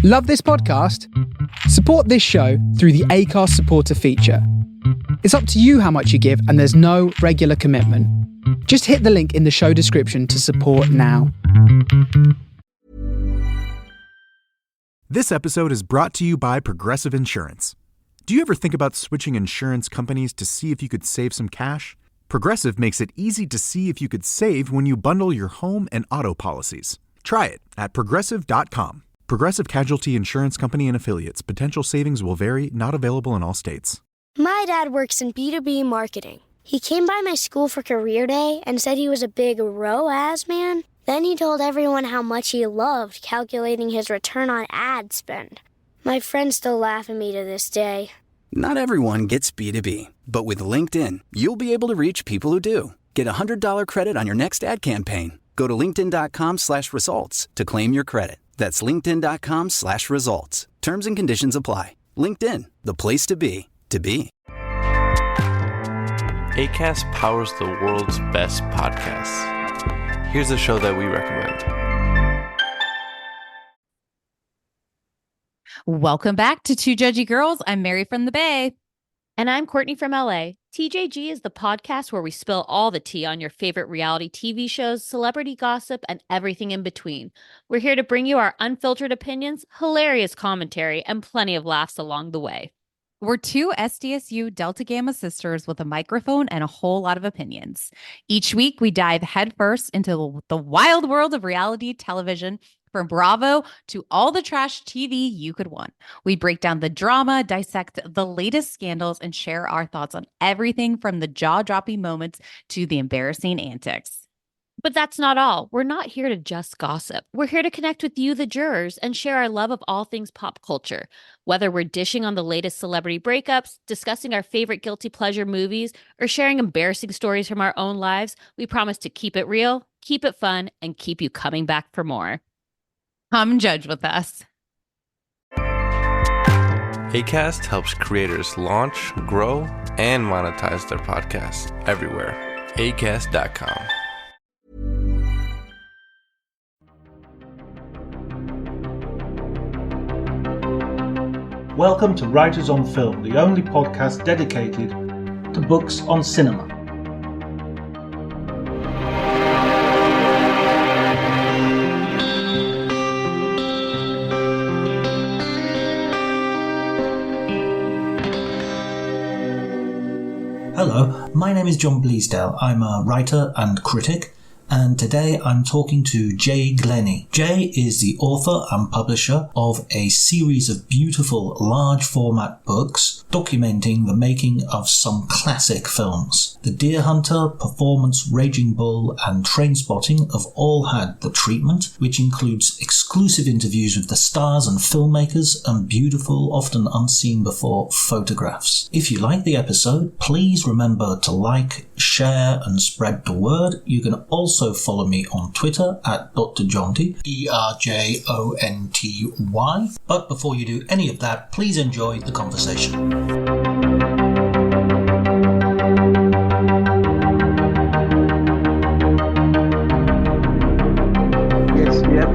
Love this podcast? Support this show through the Acast supporter feature. It's up to you how much you give, and there's no regular commitment. Just hit the link in the show description to support now. This episode is brought to you by Progressive Insurance. Do you ever think about switching insurance companies to see if you could save some cash? Progressive makes it easy to see if you could save when you bundle your home and auto policies. Try it at Progressive.com. Progressive Casualty Insurance Company and Affiliates. Potential savings will vary, not available in all states. My dad works in B2B marketing. He came by my school for career day and said he was a big ROAS man. Then he told everyone how much he loved calculating his return on ad spend. My friends still laugh at me to this day. Not everyone gets B2B, but with LinkedIn, you'll be able to reach people who do. Get a $100 credit on your next ad campaign. Go to linkedin.com/results to claim your credit. That's linkedin.com/results. Terms and conditions apply. LinkedIn, the place to be, to be. Acast powers the world's best podcasts. Here's a show that we recommend. Welcome back to Two Judgy Girls. I'm Mary from the Bay. And I'm Courtney from LA. TJG is the podcast where we spill all the tea on your favorite reality TV shows, celebrity gossip, and everything in between. We're here to bring you our unfiltered opinions, hilarious commentary, and plenty of laughs along the way. We're two SDSU Delta Gamma sisters with a microphone and a whole lot of opinions. Each week, we dive headfirst into the wild world of reality television, from Bravo to all the trash TV you could want. We break down the drama, dissect the latest scandals, and share our thoughts on everything from the jaw-dropping moments to the embarrassing antics. But that's not all. We're not here to just gossip. We're here to connect with you, the jurors, and share our love of all things pop culture. Whether we're dishing on the latest celebrity breakups, discussing our favorite guilty pleasure movies, or sharing embarrassing stories from our own lives, we promise to keep it real, keep it fun, and keep you coming back for more. Come judge with us. Acast helps creators launch, grow, and monetize their podcasts everywhere. Acast.com. Welcome to Writers on Film, the only podcast dedicated to books on cinema. Hello, my name is John Bleasdale. I'm a writer and critic, and today I'm talking to Jay Glennie. Jay is the author and publisher of a series of beautiful large format books documenting the making of some classic films. The Deer Hunter, Performance, Raging Bull and Trainspotting have all had the treatment, which includes exclusive interviews with the stars and filmmakers and beautiful, often unseen before, photographs. If you like the episode, please remember to like, share and spread the word. You can also follow me on Twitter at Dr. Jonty, DRJONTY. But before you do any of that, please enjoy the conversation. We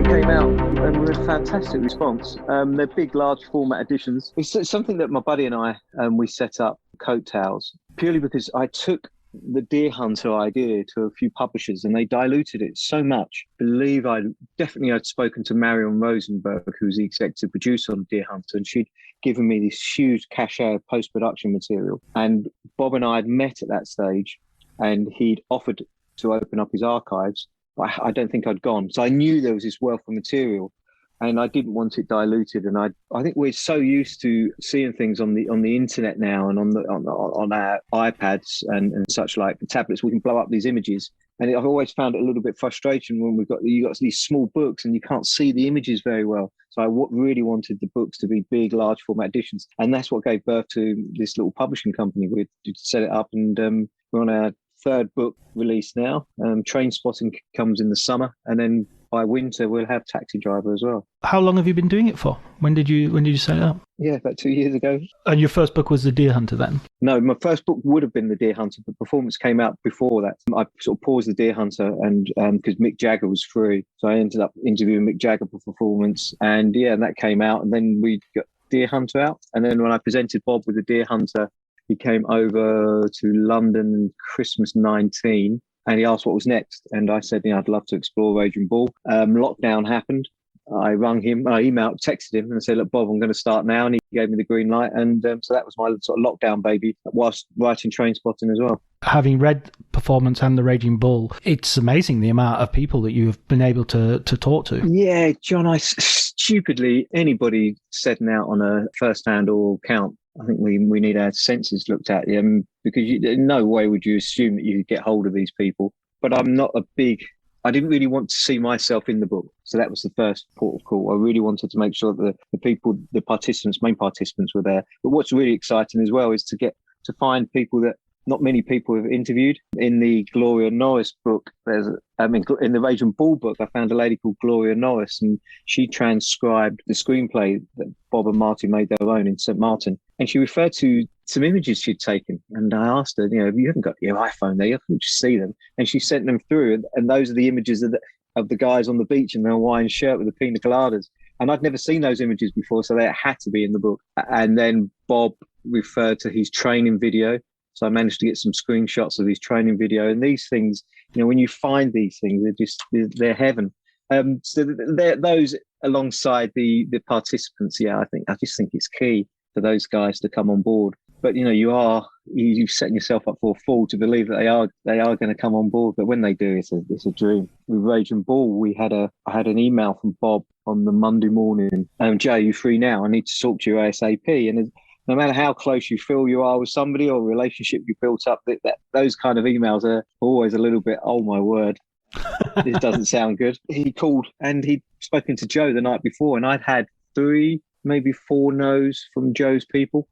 came out and we had a fantastic response. They're big, large format editions. It's something that my buddy and I, we set up, Coattails, purely because I took the Deer Hunter idea to a few publishers and they diluted it so much. I believe I'd spoken to Marion Rosenberg, who's the executive producer on Deer Hunter, and she'd given me this huge cachet of post-production material. And Bob and I had met at that stage and he'd offered to open up his archives. I don't think I'd gone. So I knew there was this wealth of material and I didn't want it diluted. And I think we're so used to seeing things on the internet now and on our iPads and such like, the tablets, we can blow up these images. And I've always found it a little bit frustration when you got these small books and you can't see the images very well. So I really wanted the books to be big, large format editions. And that's what gave birth to this little publishing company. We set it up and we're on our third book release now. Trainspotting comes in the summer, and then by winter we'll have Taxi Driver as well. How long have you been doing it for? When did you set it up? Yeah, about 2 years ago. And your first book was The Deer Hunter then? No, my first book would have been The Deer Hunter, but Performance came out before that. I sort of paused The Deer Hunter and because Mick Jagger was free. So I ended up interviewing Mick Jagger for Performance. And that came out. And then we got Deer Hunter out. And then when I presented Bob with The Deer Hunter, he came over to London Christmas 19 and he asked what was next. And I said, I'd love to explore Raging Bull. Lockdown happened. I rang him, I texted him and said, look, Bob, I'm going to start now. And he gave me the green light. And so that was my sort of lockdown baby whilst writing Trainspotting as well. Having read Performance and The Raging Bull, it's amazing the amount of people that you've been able to talk to. Yeah, John, stupidly, anybody setting out on a first-hand oral count, I think we need our senses looked at, because in no way would you assume that you could get hold of these people. But I didn't really want to see myself in the book. So that was the first port of call. I really wanted to make sure that the main participants were there. But what's really exciting as well is to find people that not many people have interviewed. In the Gloria Norris book, in the Raging Bull book, I found a lady called Gloria Norris, and she transcribed the screenplay that Bob and Martin made their own in St. Martin. And she referred to some images she'd taken. And I asked her, you haven't got your iPhone there, you can just see them. And she sent them through. And those are the images of the guys on the beach in their Hawaiian shirt with the pina coladas. And I'd never seen those images before, so they had to be in the book. And then Bob referred to his training video. So I managed to get some screenshots of his training video. And these things, when you find these things, they're heaven. So those alongside the participants, I just think it's key for those guys to come on board. But you've set yourself up for a fall to believe that they are going to come on board. But when they do, it's a dream. With Raging Bull, I had an email from Bob on the Monday morning. Jay, are you free now? I need to talk to you ASAP. And no matter how close you feel you are with somebody or relationship you built up, that those kind of emails are always a little bit, oh my word, this doesn't sound good. He called and he'd spoken to Joe the night before, and I'd had 3, maybe 4 no's from Joe's people.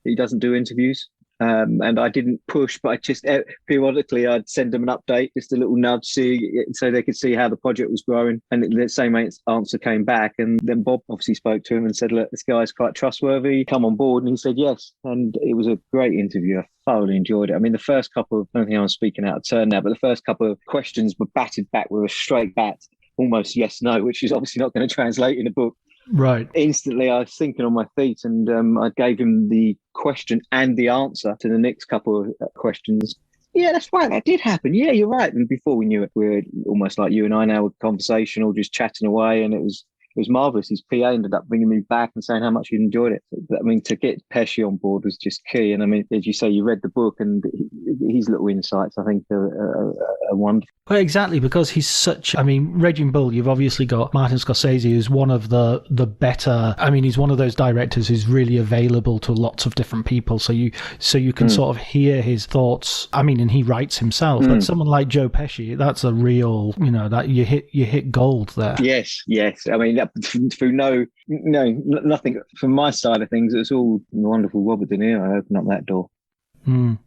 He doesn't do interviews. And I didn't push, but I just periodically I'd send them an update, just a little nudge, so they could see how the project was growing. And the same answer came back. And then Bob obviously spoke to him and said, look, this guy's quite trustworthy, come on board. And he said yes. And it was a great interview. I thoroughly enjoyed it. I mean, the first couple of, I don't think I'm speaking out of turn now, but the first couple of questions were batted back with a straight bat, almost yes, no, which is obviously not going to translate in a book. Right. Instantly, I was thinking on my feet, and I gave him the question and the answer to the next couple of questions. Yeah, that's right. That did happen. Yeah, you're right. And before we knew it, we were almost like you and I now with conversational, just chatting away, and it was marvellous. His PA ended up bringing me back and saying how much he enjoyed it. I mean, to get Pesci on board was just key. And I mean, as you say, you read the book, and his little insights, I think, are wonderful. Well, exactly, because he's such, Raging Bull, you've obviously got Martin Scorsese, who's one of the better, he's one of those directors who's really available to lots of different people. So you can sort of hear his thoughts. And he writes himself, but someone like Joe Pesci, that's a real, that you hit gold there. Yes. Through nothing from my side of things. It's all wonderful. Robert De Niro opened up that door.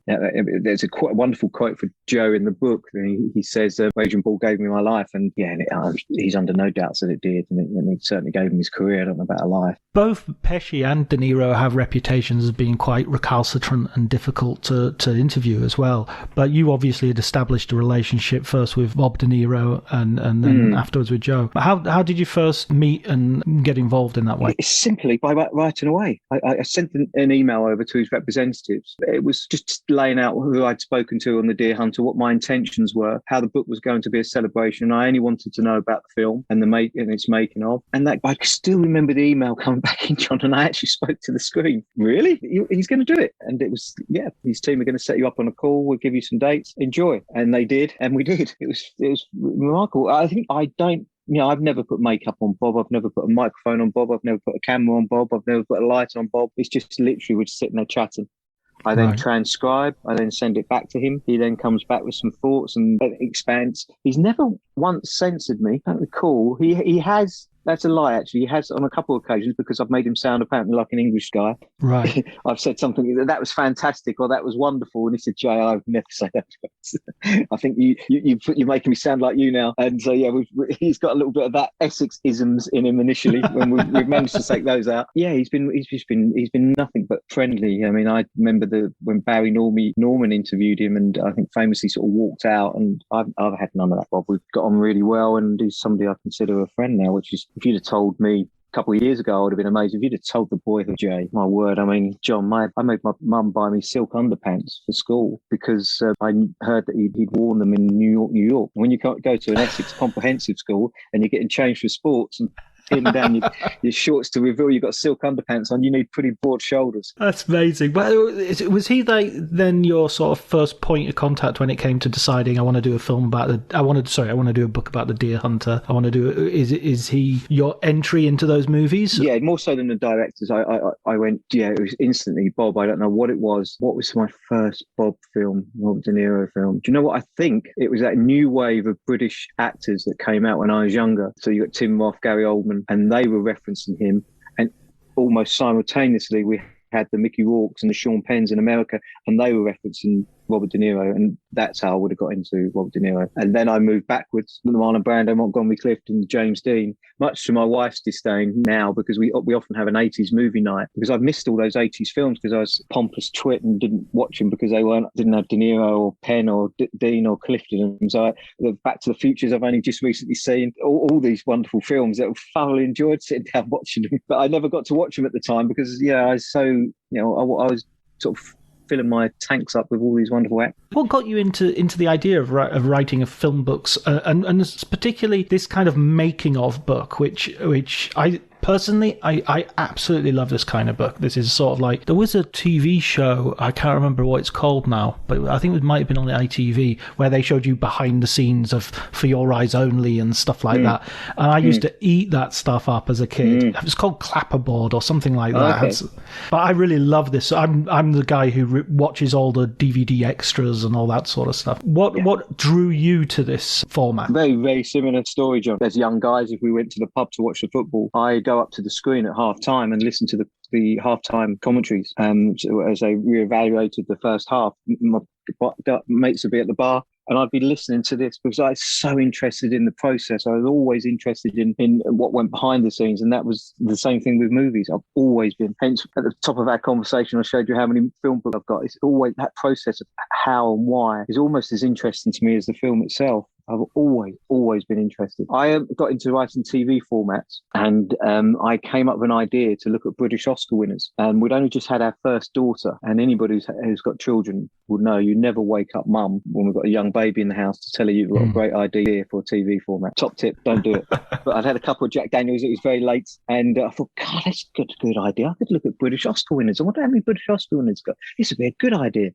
There's a quite wonderful quote for Joe in the book. He says, Raging Bull gave me my life. And he's under no doubts that it did. And it certainly gave him his career. I don't know about a life. Both Pesci and De Niro have reputations as being quite recalcitrant and difficult to interview as well. But you obviously had established a relationship first with Bob De Niro and then afterwards with Joe. How did you first meet and get involved in that way? It's simply by writing away. I sent an email over to his representatives. It was just laying out who I'd spoken to on The Deer Hunter, what my intentions were, how the book was going to be a celebration. I only wanted to know about the film and its making of. And that I still remember the email coming back in, John, and I actually spoke to the screen. Really? He's going to do it. And it was, his team are going to set you up on a call. We'll give you some dates. Enjoy. And they did. And we did. It was remarkable. I think I've never put makeup on Bob. I've never put a microphone on Bob. I've never put a camera on Bob. I've never put a light on Bob. It's just literally we're just sitting there chatting. I then transcribe. I then send it back to him. He then comes back with some thoughts and expands. He's never once censored me. I don't recall. He has That's a lie, actually. He has on a couple of occasions because I've made him sound apparently like an English guy. Right. I've said something that was fantastic or that was wonderful, and he said, "Jay, I've never said that." I think you're making me sound like you now. And so yeah, he's got a little bit of that Essex isms in him initially. When we've managed to take those out, yeah, he's been nothing but friendly. I mean, I remember when Barry Norman interviewed him, and I think famously sort of walked out. And I've had none of that, Bob. We've got on really well, and he's somebody I consider a friend now. Which is, if you'd have told me a couple of years ago, I would have been amazed. If you'd have told the boy of Jay, my word, I mean, John, I made my mum buy me silk underpants for school because I heard that he'd worn them in New York. When you go to an Essex comprehensive school and you're getting changed for sports and pin down your shorts to reveal you've got silk underpants on, you need pretty broad shoulders. That's amazing. Well, was he then your sort of first point of contact when it came to deciding I want to do a film about I want to do a book about the deer hunter? Is he your entry into those movies? Yeah, more so than the directors. I went, yeah, it was instantly Bob. I don't know what it was. What was my first Bob film, Robert De Niro film? Do you know what I think? It was that new wave of British actors that came out when I was younger. So you got Tim Roth, Gary Oldman, and they were referencing him, and almost simultaneously we had the Mickey Rourkes and the Sean Penns in America, and they were referencing Robert De Niro, and that's how I would have got into Robert De Niro. And then I moved backwards, Marlon Brando, Montgomery Clift, and James Dean, much to my wife's disdain now, because we often have an 80s movie night, because I've missed all those 80s films because I was a pompous twit and didn't watch them because they didn't have De Niro or Penn or Dean or Clift in them. So the Back to the Futures I've only just recently seen, all these wonderful films that I've thoroughly enjoyed sitting down watching them, but I never got to watch them at the time because I was so, I was sort of filling my tanks up with all these wonderful actors. What got you into the idea of writing of film books, and particularly this kind of making of book, which I personally, I absolutely love this kind of book. This is sort of like, there was a TV show, I can't remember what it's called now, but I think it might have been on the ITV, where they showed you behind the scenes of For Your Eyes Only and stuff like that. And I used to eat that stuff up as a kid. It was called Clapperboard or something like that. Okay. But I really love this. I'm the guy who watches all the DVD extras and all that sort of stuff. What drew you to this format? Very, very similar story, John. As young guys, if we went to the pub to watch the football, I go up to the screen at half time and listen to the half-time commentaries as they reevaluated the first half. My mates would be at the bar and I'd be listening to this because I was so interested in the process. I was always interested in what went behind the scenes, and that was the same thing with movies. I've always been. Hence, at the top of our conversation, I showed you how many film books I've got. It's always that process of how and why is almost as interesting to me as the film itself. I've always been interested. I got into writing TV formats, and I came up with an idea to look at British Oscar winners. We'd only just had our first daughter, and anybody who's got children would know you never wake up mum when we've got a young baby in the house to tell her you've got a great idea for a TV format. Top tip, don't do it. But I'd had a couple of Jack Daniels. It was very late, and I thought, God, that's a good idea. I could look at British Oscar winners. I wonder how many British Oscar winners got. This would be a good idea.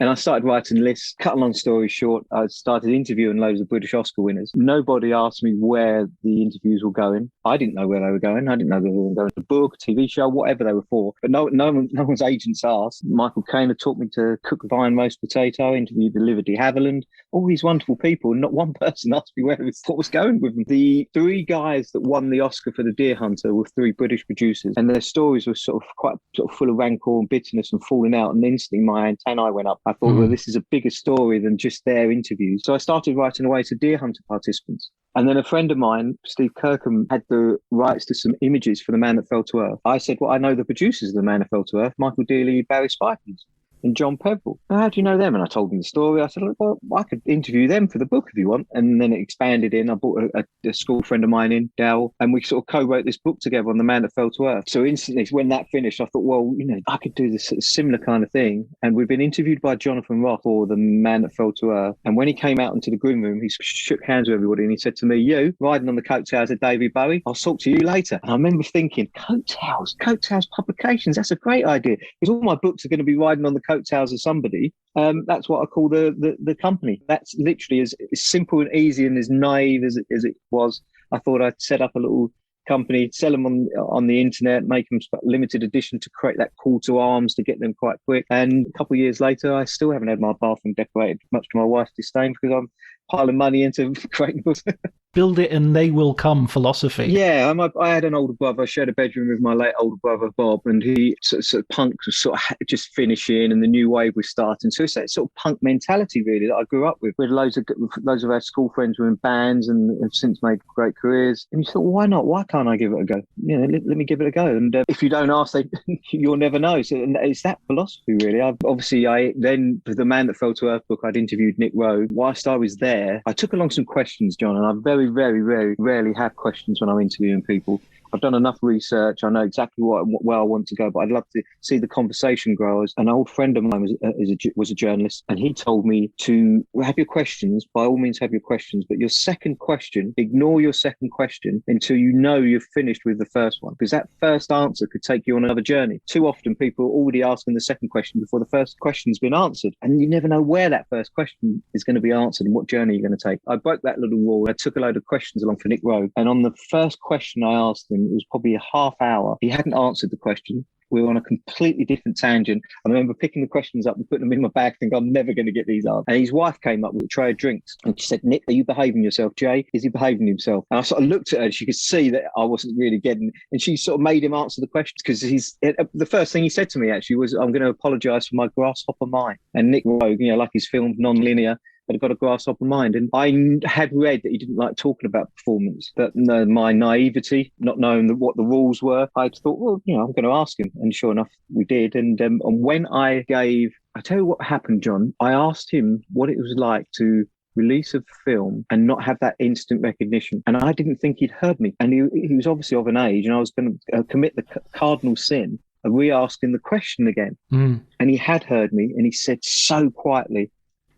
And I started writing lists. Cut a long story short, I started interviewing loads of British Oscar winners. Nobody asked me where the interviews were going. I didn't know where they were going. I didn't know they were going to a book, TV show, whatever they were for. But no one's agents asked. Michael Caine had taught me to cook vine roast potato, interviewed Olivia de Havilland, all these wonderful people. And not one person asked me what was going with them. The three guys that won the Oscar for The Deer Hunter were three British producers. And their stories were sort of full of rancor and bitterness and falling out. And instantly my antennae went up. I thought, well, this is a bigger story than just their interviews. So I started writing away to Deer Hunter participants. And then a friend of mine, Steve Kirkham, had the rights to some images for The Man That Fell to Earth. I said, well, I know the producers of The Man That Fell to Earth, Michael Dealey, Barry Spikins, and John Peveril. How do you know them? And I told him the story. I said, well, I could interview them for the book if you want. And then it expanded in. I brought a school friend of mine in, Dal, and we sort of co-wrote this book together on The Man That Fell to Earth. So instantly, when that finished, I thought, well, I could do this similar kind of thing. And we've been interviewed by Jonathan Roth for The Man That Fell to Earth. And when he came out into the green room, he shook hands with everybody and he said to me, you, riding on the coattails of David Bowie, I'll talk to you later. And I remember thinking, coattails publications, that's a great idea. Because all my books are going to be riding on the coattails of somebody. That's what I call the company. That's literally as simple and easy and as naive as it was. I thought I'd set up a little company, sell them on the internet, make them limited edition to create that call to arms to get them quite quick. And a couple of years later, I still haven't had my bathroom decorated, much to my wife's disdain, because I'm piling money into creating books. build it and they will come philosophy. Yeah, I had an older brother. I shared a bedroom with my late older brother, Bob, and he sort of punk was sort of just finishing and the new wave was starting. So it's that sort of punk mentality, really, that I grew up with. We had loads of our school friends were in bands and have since made great careers. And you thought, well, why not? Why can't I give it a go? Let me give it a go. And if you don't ask, you'll never know. So it's that philosophy, really. Then for The Man That Fell to Earth book, I'd interviewed Nick Rowe. Whilst I was there, I took along some questions, John, and I very, very, very rarely have questions when I'm interviewing people. I've done enough research. I know exactly where I want to go, but I'd love to see the conversation grow. An old friend of mine was a journalist, and he told me to have your questions. By all means, have your questions, but your second question, ignore your second question until you know you've finished with the first one, because that first answer could take you on another journey. Too often, people are already asking the second question before the first question's been answered, and you never know where that first question is going to be answered and what journey you're going to take. I broke that little rule. I took a load of questions along for Nick Rowe, and on the first question I asked him, it was probably a half hour. He hadn't answered the question. We were on a completely different tangent. I remember picking the questions up and putting them in my bag, thinking I'm never going to get these answers. And his wife came up with a tray of drinks and she said, Nick, are you behaving yourself? Jay, is he behaving himself? And I sort of looked at her and she could see that I wasn't really getting it. And she sort of made him answer the questions, because the first thing he said to me actually was, I'm going to apologise for my grasshopper mind. And Nick Rowe, like his film, non-linear, but I've got a grasshopper mind. And I had read that he didn't like talking about performance, but my naivety, not knowing what the rules were, I thought, well, I'm going to ask him. And sure enough, we did. And when I tell you what happened, John, I asked him what it was like to release a film and not have that instant recognition. And I didn't think he'd heard me. And he was obviously of an age, and I was going to commit the cardinal sin of re-asking the question again. And he had heard me, and he said so quietly,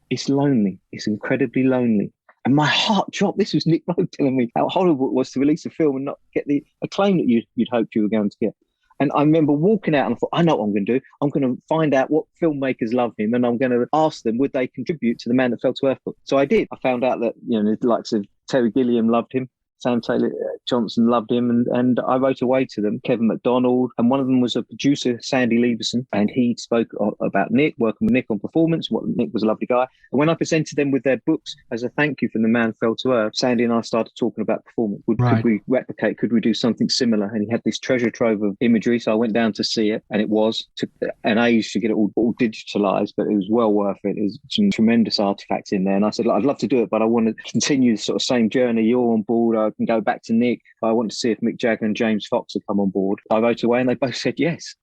it's lonely. It's incredibly lonely. And my heart dropped. This was Nick Rowe telling me how horrible it was to release a film and not get the acclaim that you'd hoped you were going to get. And I remember walking out and I thought, I know what I'm going to do. I'm going to find out what filmmakers love him, and I'm going to ask them, would they contribute to The Man That Fell to Earth book? So I did. I found out that, the likes of Terry Gilliam loved him. Sam Taylor Johnson loved him, and I wrote away to them, Kevin MacDonald, and one of them was a producer, Sandy Lieberson, and he spoke about Nick, working with Nick on performance, what Nick was a lovely guy. And when I presented them with their books as a thank you for The Man Fell to Earth, Sandy and I started talking about performance. Could we replicate, could we do something similar? And he had this treasure trove of imagery, so I went down to see it, and it took an age to get it all digitalised, but it was well worth it. There's some tremendous artifacts in there, and I said, I'd love to do it, but I want to continue the sort of same journey. You're on board. I can go back to Nick. I want to see if Mick Jagger and James Fox had come on board. I wrote away and they both said yes.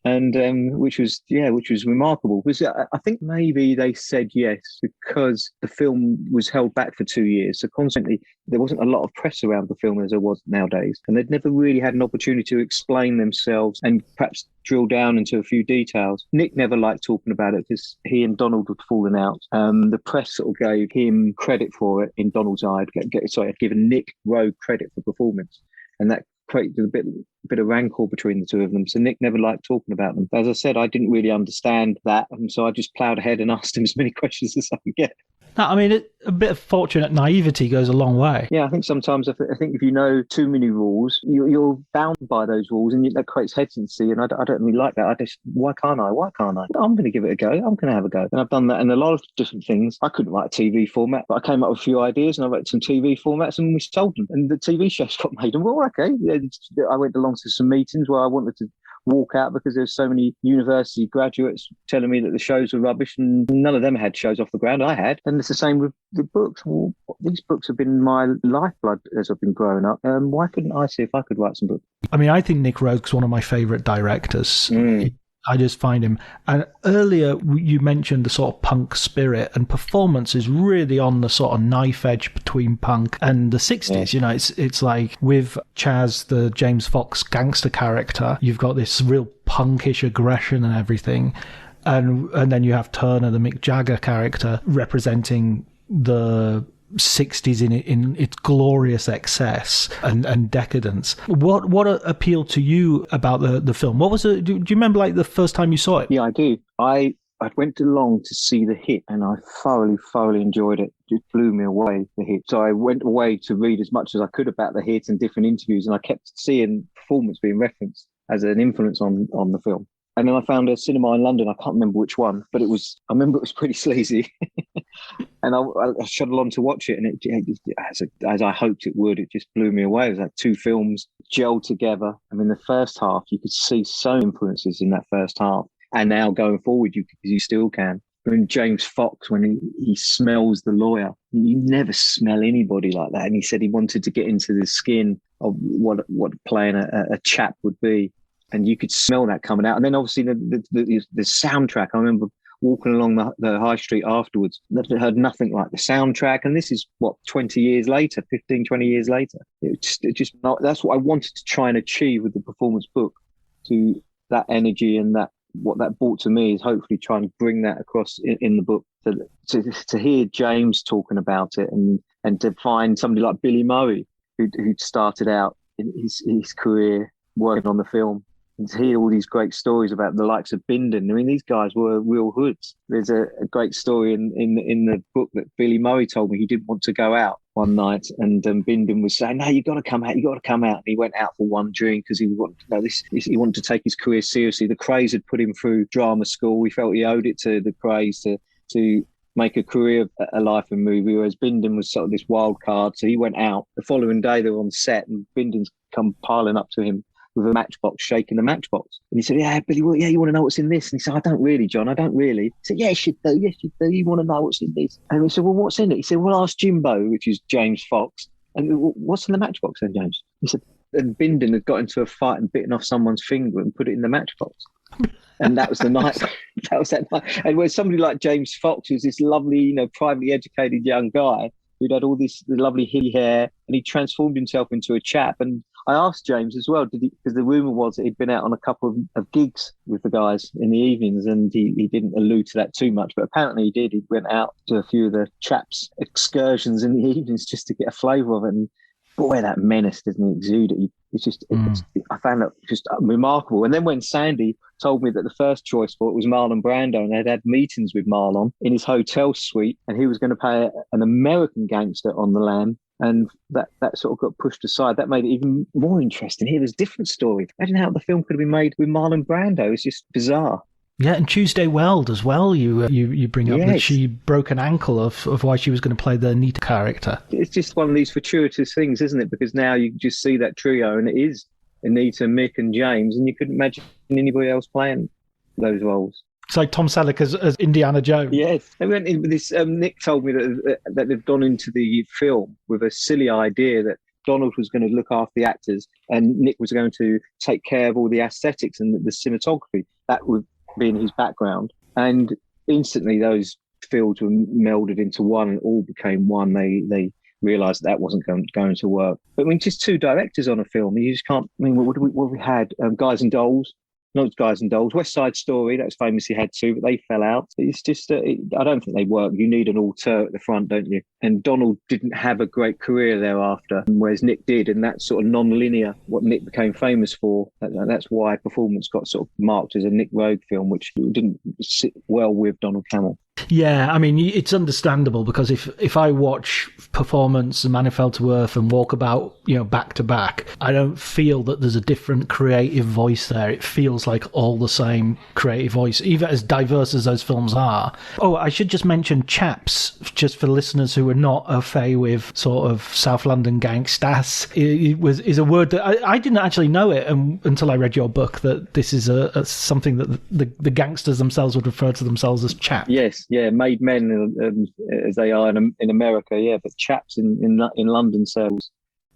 And which was remarkable. Because I think maybe they said yes because the film was held back for 2 years. So consequently, there wasn't a lot of press around the film as there was nowadays. And they'd never really had an opportunity to explain themselves and perhaps drill down into a few details. Nick never liked talking about it because he and Donald had fallen out. The press sort of gave him credit for it in Donald's eye. Had given Nick Rowe credit for performance. And that created a bit of rancor between the two of them. So Nick never liked talking about them. As I said, I didn't really understand that. And so I just ploughed ahead and asked him as many questions as I could get. No, I mean, a bit of fortunate naivety goes a long way. Yeah, I think sometimes if you know too many rules, you're bound by those rules, and that creates hesitancy. And I don't really like that. Why can't I? I'm going to give it a go. I'm going to have a go. And I've done that in a lot of different things. I couldn't write a TV format, but I came up with a few ideas, and I wrote some TV formats, and we sold them. And the TV shows got made. And well, okay. I went along to some meetings where I wanted to walk out because there's so many university graduates telling me that the shows were rubbish, and none of them had shows off the ground. I had. And it's the same with the books. Well, these books have been my lifeblood as I've been growing up. Why couldn't I see if I could write some books? I mean, I think Nick Rowe's one of my favourite directors. I just find him. And earlier you mentioned the sort of punk spirit, and performance is really on the sort of knife edge between punk and the 60s. Yeah. It's like with Chaz, the James Fox gangster character, you've got this real punkish aggression and everything. And then you have Turner, the Mick Jagger character, representing the 60s in its glorious excess and decadence. What appealed to you about the film? What was it? Do you remember like the first time you saw it? Yeah, I do. I went along to see The Hit, and I thoroughly enjoyed it. It just blew me away, The Hit. So I went away to read as much as I could about The Hit and different interviews, and I kept seeing performance being referenced as an influence on the film. And then I found a cinema in London. I can't remember which one, but I remember it was pretty sleazy. And I shuttled on to watch it, and as I hoped it would, it just blew me away. It was like two films gelled together. I mean, the first half, you could see so many influences in that first half. And now going forward, you still can. When James Fox, when he smells the lawyer, you never smell anybody like that. And he said he wanted to get into the skin of what playing a chap would be. And you could smell that coming out. And then obviously the soundtrack, I remember walking along the high street afterwards, I heard nothing like the soundtrack. And this is 20 years later, 15, 20 years later. That's what I wanted to try and achieve with the performance book, to that energy and what that brought to me is hopefully trying to bring that across in the book, to hear James talking about it, and to find somebody like Billy Murray who'd started out in his career working on the film, and to hear all these great stories about the likes of Bindon. I mean, these guys were real hoods. There's a great story in the book that Billy Murray told me he didn't want to go out one night, and Bindon was saying, "No, you got to come out. You got to come out." And he went out for one drink because he wanted to take his career seriously. The Krays had put him through drama school. He felt he owed it to the Krays to make a career of a life in movie, whereas Bindon was sort of this wild card. So he went out. The following day, they were on set, and Bindon's come piling up to him with a matchbox, shaking the matchbox. And he said, "Yeah, Billy, you want to know what's in this?" And he said, "I don't really, John, I don't really." He said, "Yes, you do. Yes, you do. You want to know what's in this?" And he said, "Well, what's in it?" He said, "Well, ask Jimbo," which is James Fox. And what's in the matchbox then, James? He said, and Bindon had got into a fight and bitten off someone's finger and put it in the matchbox. And that was the night. That was that night. And when somebody like James Fox, who's this lovely, privately educated young guy who'd had all this lovely hilly hair, and he transformed himself into a chap. And I asked James as well, because the rumour was that he'd been out on a couple of gigs with the guys in the evenings, and he didn't allude to that too much, but apparently he did. He went out to a few of the chaps' excursions in the evenings just to get a flavour of it. And boy, that menace doesn't exude it. I found that just remarkable. And then when Sandy told me that the first choice for it was Marlon Brando, and they'd had meetings with Marlon in his hotel suite, and he was going to play an American gangster on the lam, and that sort of got pushed aside. That made it even more interesting. Here was a different story. Imagine how the film could have been made with Marlon Brando. It's just bizarre. Yeah, and Tuesday Weld as well. You bring up that she broke an ankle of why she was going to play the Anita character. It's just one of these fortuitous things, isn't it? Because now you just see that trio, and it is Anita, Mick, and James, and you couldn't imagine anybody else playing those roles. It's like Tom Selleck as Indiana Jones. Yes. They went in with this. Nick told me that they've gone into the film with a silly idea that Donald was going to look after the actors and Nick was going to take care of all the aesthetics and the cinematography. That would be in his background. And instantly those fields were melded into one and all became one. They realised that wasn't going to work. But I mean, just two directors on a film, you just can't. I mean, what we had, Guys and Dolls. Not Guys and Dolls. West Side Story, that's famously had two, but they fell out. It's just, I don't think they work. You need an auteur at the front, don't you? And Donald didn't have a great career thereafter, whereas Nick did, and that's sort of non-linear, what Nick became famous for. And that's why Performance got sort of marked as a Nick Rogue film, which didn't sit well with Donald Cammell. Yeah, I mean, it's understandable, because if I watch Performance and Man Who Fell to Earth and Walkabout, back to back, I don't feel that there's a different creative voice there. It feels like all the same creative voice, even as diverse as those films are. Oh, I should just mention Chaps, just for listeners who are not au fait with sort of South London gangstas. Is a word that I didn't actually know it until I read your book, that this is something that the gangsters themselves would refer to themselves as chaps. Yes. Yeah, made men as they are in America, yeah, but chaps in London sells.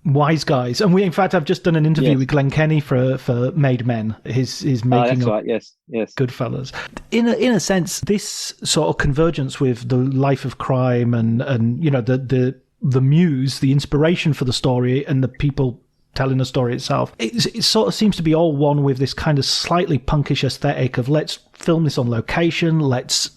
Wise guys. And in fact, I've just done an interview with Glenn Kenny for Made Men, his making of yes. Goodfellas. In a sense, this sort of convergence with the life of crime and the muse, the inspiration for the story, and the people telling the story itself, it sort of seems to be all one with this kind of slightly punkish aesthetic of let's film this on location, let's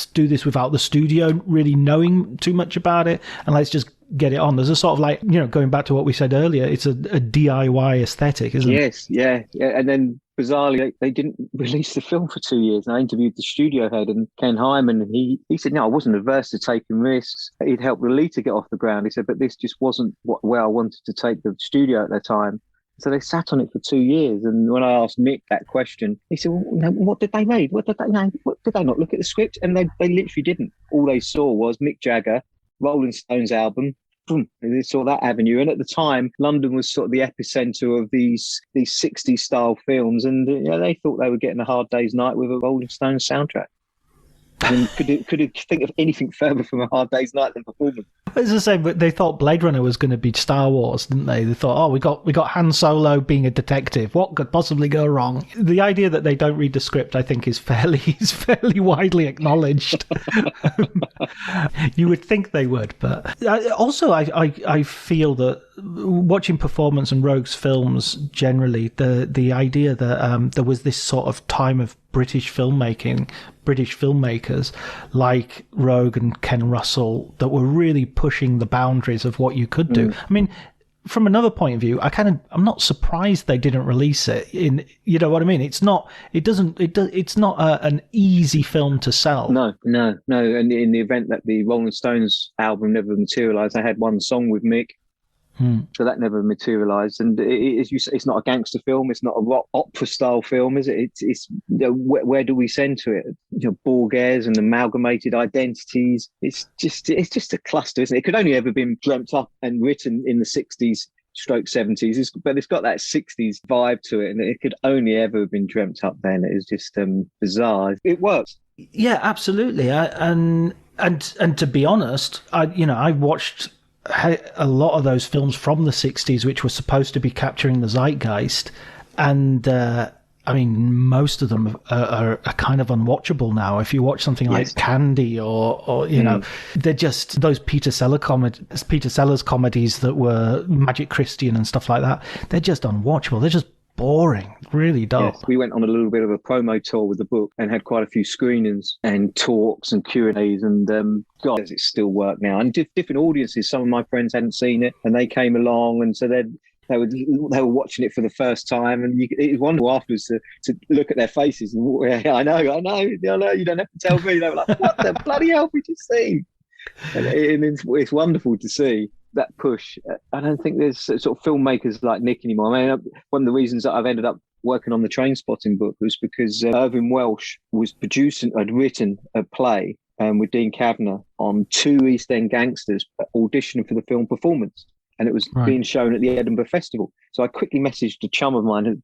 do this without the studio really knowing too much about it, and let's just get it on. There's a sort of like, going back to what we said earlier, it's a DIY aesthetic, isn't it? Yes, yeah. And then bizarrely, they didn't release the film for 2 years. And I interviewed the studio head, and Ken Hyman, and he said, no, I wasn't averse to taking risks. He'd helped Lolita get off the ground. He said, but this just wasn't where I wanted to take the studio at that time. So they sat on it for 2 years. And when I asked Mick that question, he said, well, no, what did they read? What did they not look at the script? And they literally didn't. All they saw was Mick Jagger, Rolling Stones album. Boom, they saw that avenue. And at the time, London was sort of the epicenter of these 60s style films. And they thought they were getting a Hard Day's Night with a Rolling Stones soundtrack. And could it think of anything further from a Hard Day's Night than performance? It's the same, but they thought Blade Runner was going to be Star Wars, didn't they? They thought, oh, we got Han Solo being a detective. What could possibly go wrong? The idea that they don't read the script, I think, is fairly widely acknowledged. You would think they would, but also I feel that watching performance and Rogue's films generally, the idea that there was this sort of time of British filmmakers like Rogue and Ken Russell that were really pushing the boundaries of what you could do. I mean, from another point of view, I'm not surprised they didn't release it. You know what I mean? It's not an easy film to sell. No. And in the event that the Rolling Stones album never materialized, I had one song with Mick. So that never materialized. And it's not a gangster film. It's not a rock opera style film, is it? It's where do we send to it? Borges and amalgamated identities. It's just a cluster, isn't it? It could only ever been dreamt up and written in the 60s. Stroke 70s, but it's got that 60s vibe to it, and it could only ever have been dreamt up then. It was just bizarre. It works. Yeah, absolutely. And to be honest, I watched a lot of those films from the 60s which were supposed to be capturing the zeitgeist, and I mean, most of them are kind of unwatchable now. If you watch something like Candy or they're just those Peter Sellers comedies that were Magic Christian and stuff like that. They're just unwatchable. They're just boring, really dull. Yes, we went on a little bit of a promo tour with the book and had quite a few screenings and talks and Q&As, and God, does it still work now? And different audiences. Some of my friends hadn't seen it and they came along, and so they were watching it for the first time, and it was wonderful afterwards to look at their faces. And I know, you don't have to tell me. They were like, what the bloody hell have we just seen? And it's wonderful to see that push. I don't think there's sort of filmmakers like Nick anymore. I mean, one of the reasons that I've ended up working on the Trainspotting book was because Irvine Welsh had written a play with Dean Kavanagh on two East End gangsters auditioning for the film Performance. And it was being shown at the Edinburgh Festival. So I quickly messaged a chum of mine,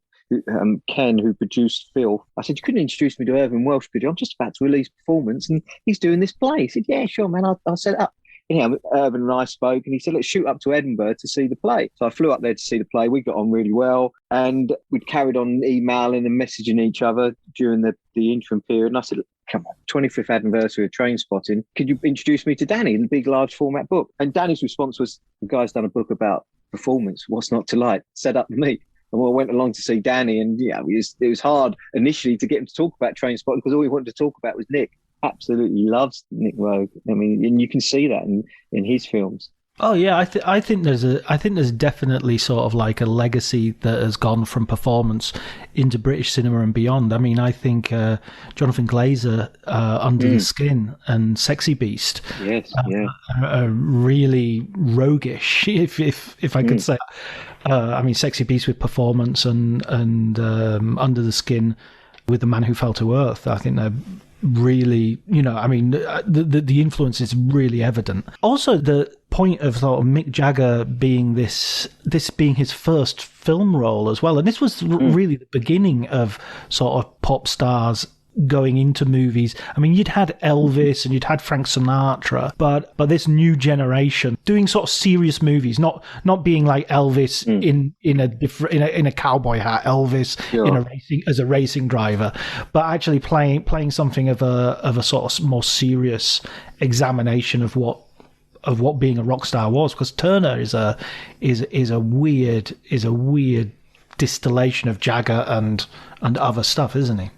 Ken, who produced Phil. I said, you couldn't introduce me to Irvine Welsh, could you? I'm just about to release Performance and he's doing this play. He said, yeah, sure, man, I'll set it up. Irvine and I spoke, and he said, let's shoot up to Edinburgh to see the play. So I flew up there to see the play. We got on really well, and we'd carried on emailing and messaging each other during the interim period. And I said, come on, 25th anniversary of Trainspotting, could you introduce me to Danny in the big, large format book? And Danny's response was, the guy's done a book about performance. What's not to like? Set up me. And I went along to see Danny, and it was hard initially to get him to talk about Trainspotting because all he wanted to talk about was Nick. Absolutely loves Nick Rogue. I mean, and you can see that in his films. Oh yeah, I think there's definitely sort of like a legacy that has gone from Performance into British cinema and beyond. I mean, I think Jonathan Glazer, Under the Skin, and Sexy Beast, are really roguish, if I could say. I mean, Sexy Beast with Performance and Under the Skin with The Man Who Fell to Earth. I think they're really, I mean, the influence is really evident. Also, the point of sort of Mick Jagger being this being his first film role as well, and this was really the beginning of sort of pop stars going into movies. I mean, you'd had Elvis and you'd had Frank Sinatra, but this new generation doing sort of serious movies, not being like Elvis in a cowboy hat, Elvis as a racing driver, but actually playing something of a sort of more serious examination of what being a rock star was. Because Turner is a weird distillation of Jagger and other stuff, isn't he?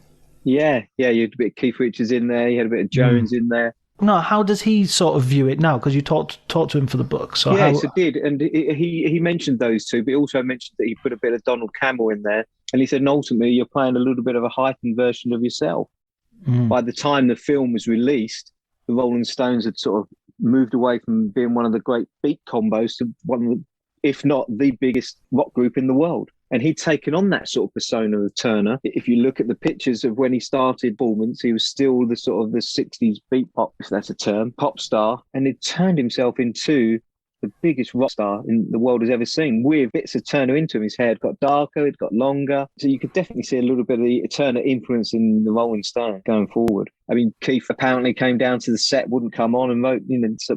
Yeah, you had a bit of Keith Richards in there, you had a bit of Jones in there. No, how does he sort of view it now? Because you talked to him for the book. So yes, I did, and he mentioned those two, but he also mentioned that he put a bit of Donald Campbell in there, and he said, and ultimately, you're playing a little bit of a heightened version of yourself. By the time the film was released, the Rolling Stones had sort of moved away from being one of the great beat combos to one of the, if not the biggest rock group in the world. And he'd taken on that sort of persona of Turner. If you look at the pictures of when he started performance, he was still the sort of the 60s beat pop, if that's a term, pop star. And he turned himself into the biggest rock star in the world has ever seen, with bits of Turner into him. His hair had got darker, it got longer. So you could definitely see a little bit of the Turner influence in the Rolling Stone going forward. I mean, Keith apparently came down to the set, wouldn't come on, and wrote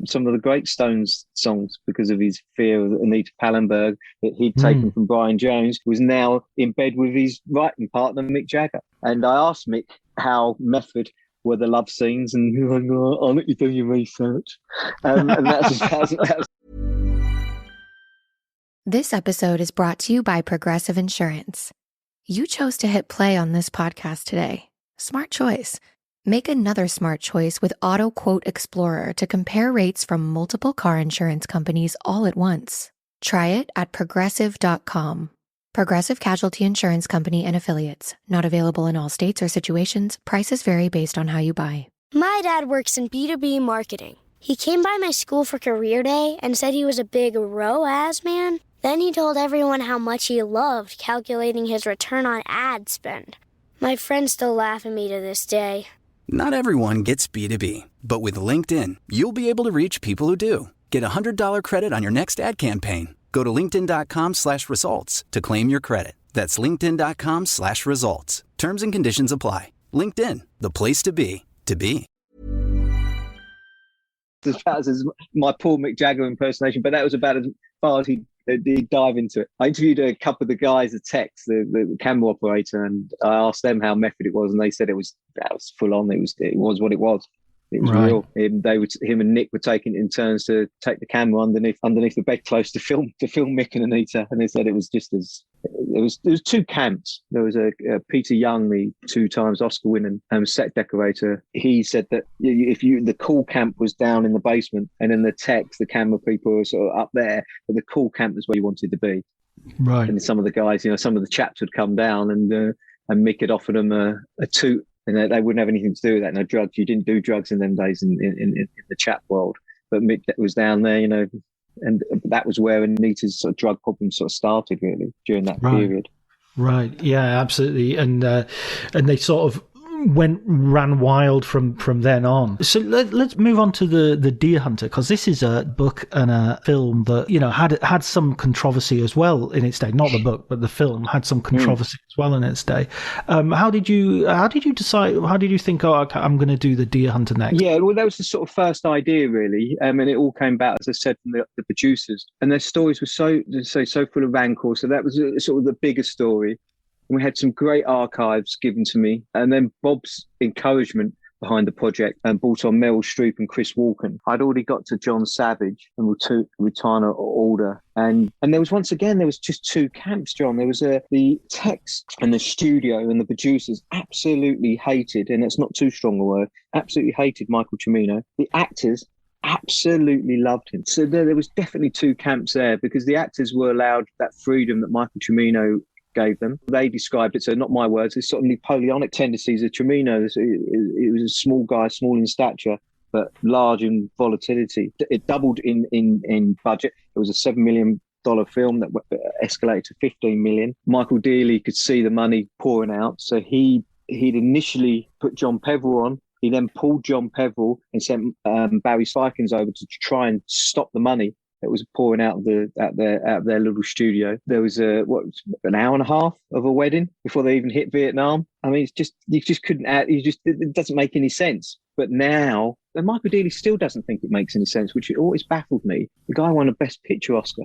some of the great Stones songs because of his fear of Anita Pallenberg that he'd taken from Brian Jones, who was now in bed with his writing partner, Mick Jagger. And I asked Mick how method were the love scenes, and he was like, I'll let you do your research. And that's This episode is brought to you by Progressive Insurance. You chose to hit play on this podcast today. Smart choice. Make another smart choice with Auto Quote Explorer to compare rates from multiple car insurance companies all at once. Try it at progressive.com. Progressive Casualty Insurance Company and Affiliates. Not available in all states or situations. Prices vary based on how you buy. My dad works in B2B marketing. He came by my school for career day and said he was a big ROAS man. Then he told everyone how much he loved calculating his return on ad spend. My friends still laugh at me to this day. Not everyone gets B2B, but with LinkedIn, you'll be able to reach people who do. Get a $100 credit on your next ad campaign. Go to linkedin.com/results to claim your credit. That's linkedin.com/results. Terms and conditions apply. LinkedIn, the place to be, to be. As my poor Mick Jagger impersonation, but that was about as far as he'd dive into it. I interviewed a couple of the guys, the techs, the camera operator, and I asked them how method it was, and they said that was full on. It was what it was. It was real. Him and Nick were taking it in turns to take the camera underneath the bedclothes to film Mick and Anita, and they said it was just as there was two camps. There was a Peter Young, the 2 times Oscar winning set decorator. He said that the cool camp was down in the basement, and then the techs, the camera people, were sort of up there, but the cool camp was where you wanted to be. Right. And some of the guys, some of the chaps would come down, and Mick had offered them a toot. And they wouldn't have anything to do with that. No drugs. You didn't do drugs in them days in the chap world. But Mick was down there, and that was where Anita's sort of drug problem sort of started, really, during that period. Right. Yeah, absolutely. And they sort of ran wild from then on. So let's move on to the Deer Hunter, because this is a book and a film that had some controversy as well in its day. Not the book, but the film had some controversy as well in its day. How did you decide? How did you think? Oh, okay, I'm going to do the Deer Hunter next? Yeah, well, that was the sort of first idea, really, and it all came about, as I said, from the producers, and their stories were so full of rancor. So that was sort of the bigger story. And we had some great archives given to me. And then Bob's encouragement behind the project and brought on Meryl Streep and Chris Walken. I'd already got to John Savage and Rutana Alder. And there was just 2 camps, John. There was the techs and the studio and the producers absolutely hated, and it's not too strong a word, absolutely hated Michael Cimino. The actors absolutely loved him. So there was definitely 2 camps there, because the actors were allowed that freedom that Michael Cimino gave them. They described it, so not my words, it's sort of Napoleonic tendencies of Cimino. It was a small guy, small in stature, but large in volatility. It doubled in budget. It was a $7 million film that escalated to $15 million. Michael Dealey could see the money pouring out, so he'd initially put John Peveril on. He then pulled John Peveril and sent Barry Spikins over to try and stop the money that was pouring out of their little studio. There was an hour and a half of a wedding before they even hit Vietnam. I mean, you just couldn't it doesn't make any sense. But now, and Michael Dealey still doesn't think it makes any sense, which always baffled me. The guy won a Best Picture Oscar.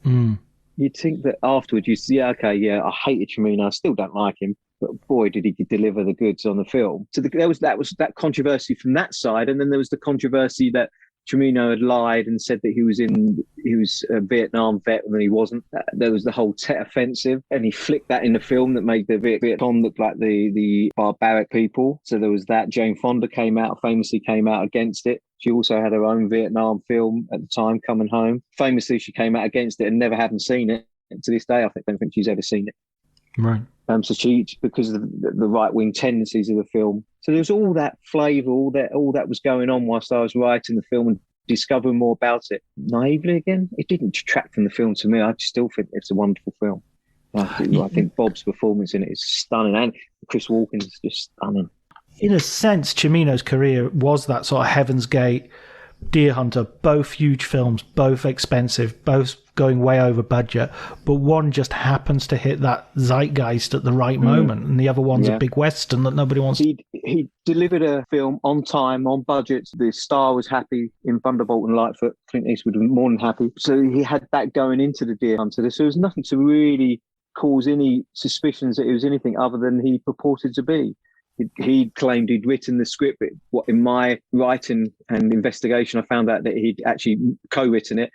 You'd think that afterwards I hated Cimino, I still don't like him, but boy, did he deliver the goods on the film. So there was that controversy from that side, and then there was the controversy that Cimino had lied and said that he was a Vietnam vet when he wasn't. There was the whole Tet Offensive, and he flicked that in the film that made the Viet Cong look like the barbaric people. So there was that. Jane Fonda famously came out against it. She also had her own Vietnam film at the time, Coming Home. Famously, she came out against it and never hadn't seen it. And to this day, I don't think she's ever seen it. Right. So because of the right-wing tendencies of the film. So there was all that flavour, all that was going on whilst I was writing the film and discovering more about it. Naively again, it didn't detract from the film to me. I still think it's a wonderful film. I think Bob's performance in it is stunning, and Chris Walken is just stunning. In a sense, Cimino's career was that sort of Heaven's Gate, Deer Hunter, both huge films, both expensive, both going way over budget, but one just happens to hit that zeitgeist at the right moment, and the other one's a big Western that nobody wants. He delivered a film on time, on budget. The star was happy in Thunderbolt and Lightfoot. Clint Eastwood was more than happy. So he had that going into the Deer Hunter. So there was nothing to really cause any suspicions that it was anything other than he purported to be. He claimed he'd written the script. What in my writing and investigation, I found out that he'd actually co-written it.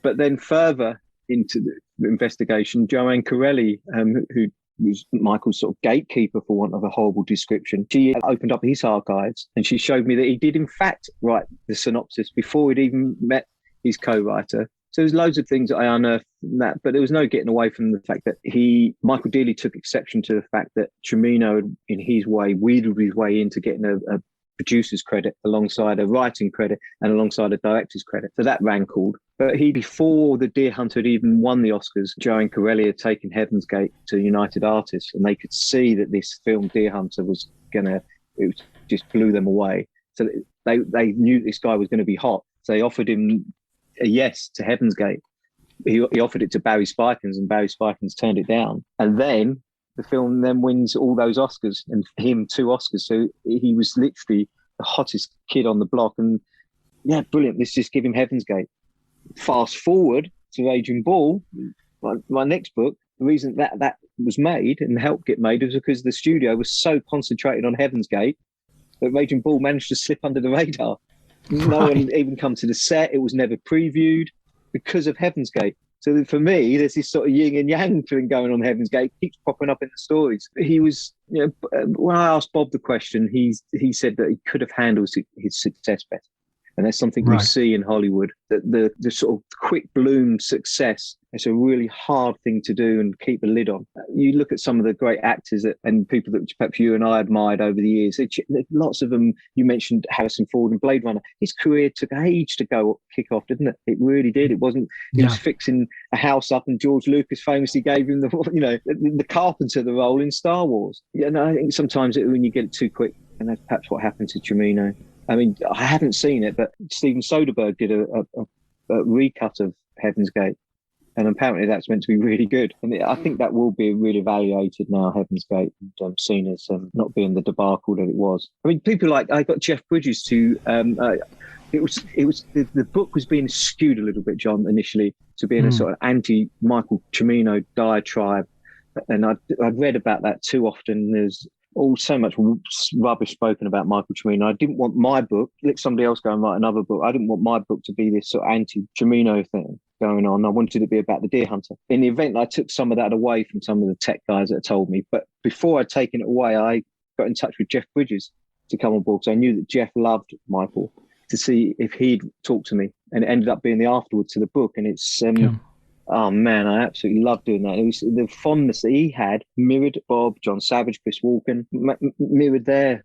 But then further into the investigation, Joanne Corelli, who was Michael's sort of gatekeeper, for want of a horrible description, she opened up his archives and she showed me that he did in fact write the synopsis before he'd even met his co-writer. So there's loads of things that I unearthed from that, but there was no getting away from the fact that Michael Dearly took exception to the fact that Cimino, in his way, wheedled his way into getting a producer's credit alongside a writing credit and alongside a director's credit. So that rankled. But before the Deer Hunter had even won the Oscars, Joanne Corelli had taken Heaven's Gate to United Artists, and they could see that this film Deer Hunter it just blew them away. So they knew this guy was going to be hot. So they offered him a yes to Heaven's Gate. He offered it to Barry Spikins, and Barry Spikins turned it down. And then the film then wins all those Oscars, and him 2 Oscars. So he was literally the hottest kid on the block. And yeah, brilliant. Let's just give him Heaven's Gate. Fast forward to Raging Bull, my next book. The reason that was made and helped get made was because the studio was so concentrated on Heaven's Gate that Raging Bull managed to slip under the radar. No one even come to the set. It was never previewed because of Heaven's Gate. So for me, there's this sort of yin and yang thing going on. Heaven's Gate keeps popping up in the stories. He was, when I asked Bob the question, he said that he could have handled his success better. And that's something we see in Hollywood, that the sort of quick bloom success is a really hard thing to do and keep a lid on. You look at some of the great actors and people that perhaps you and I admired over the years. Lots of them, you mentioned Harrison Ford and Blade Runner. His career took age to kick off, didn't it? It really did. It wasn't, he was fixing a house up, and George Lucas famously gave him the carpenter the role in Star Wars. I think sometimes when you get it too quick, and that's perhaps what happened to Cimino. I mean, I haven't seen it, but Steven Soderbergh did a recut of Heaven's Gate, and apparently that's meant to be really good. And I think that will be really evaluated now, Heaven's Gate, and seen as not being the debacle that it was. I mean, people like, I got Jeff Bridges to, the book was being skewed a little bit, John, initially, to being a sort of anti-Michael Cimino diatribe. And I'd read about that too often. There's so much rubbish spoken about Michael Cimino. I didn't want my book, let somebody else go and write another book. I didn't want my book to be this sort of anti-Cimino thing going on. I wanted it to be about the Deer Hunter. In the event, I took some of that away from some of the tech guys that had told me. But before I'd taken it away, I got in touch with Jeff Bridges to come on board, because I knew that Jeff loved Michael, to see if he'd talk to me. And it ended up being the afterward to the book. And it's... Oh man, I absolutely loved doing that. It was the fondness that he had mirrored Bob, John Savage, Chris Walken, mirrored their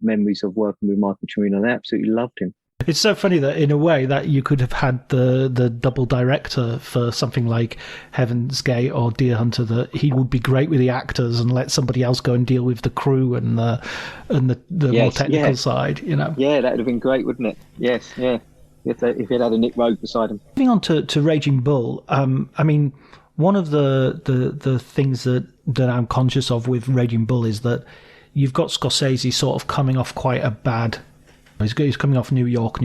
memories of working with Michael Cimino. They absolutely loved him. It's so funny that in a way that you could have had the double director for something like Heaven's Gate or Deer Hunter, that he would be great with the actors and let somebody else go and deal with the crew and the more technical side. Yeah, that would have been great, wouldn't it? Yes, yeah. If he had a Nick Rogue beside him. Moving on to Raging Bull, I mean, one of the things that I'm conscious of with Raging Bull is that you've got Scorsese sort of coming off quite a bad... He's coming off New York,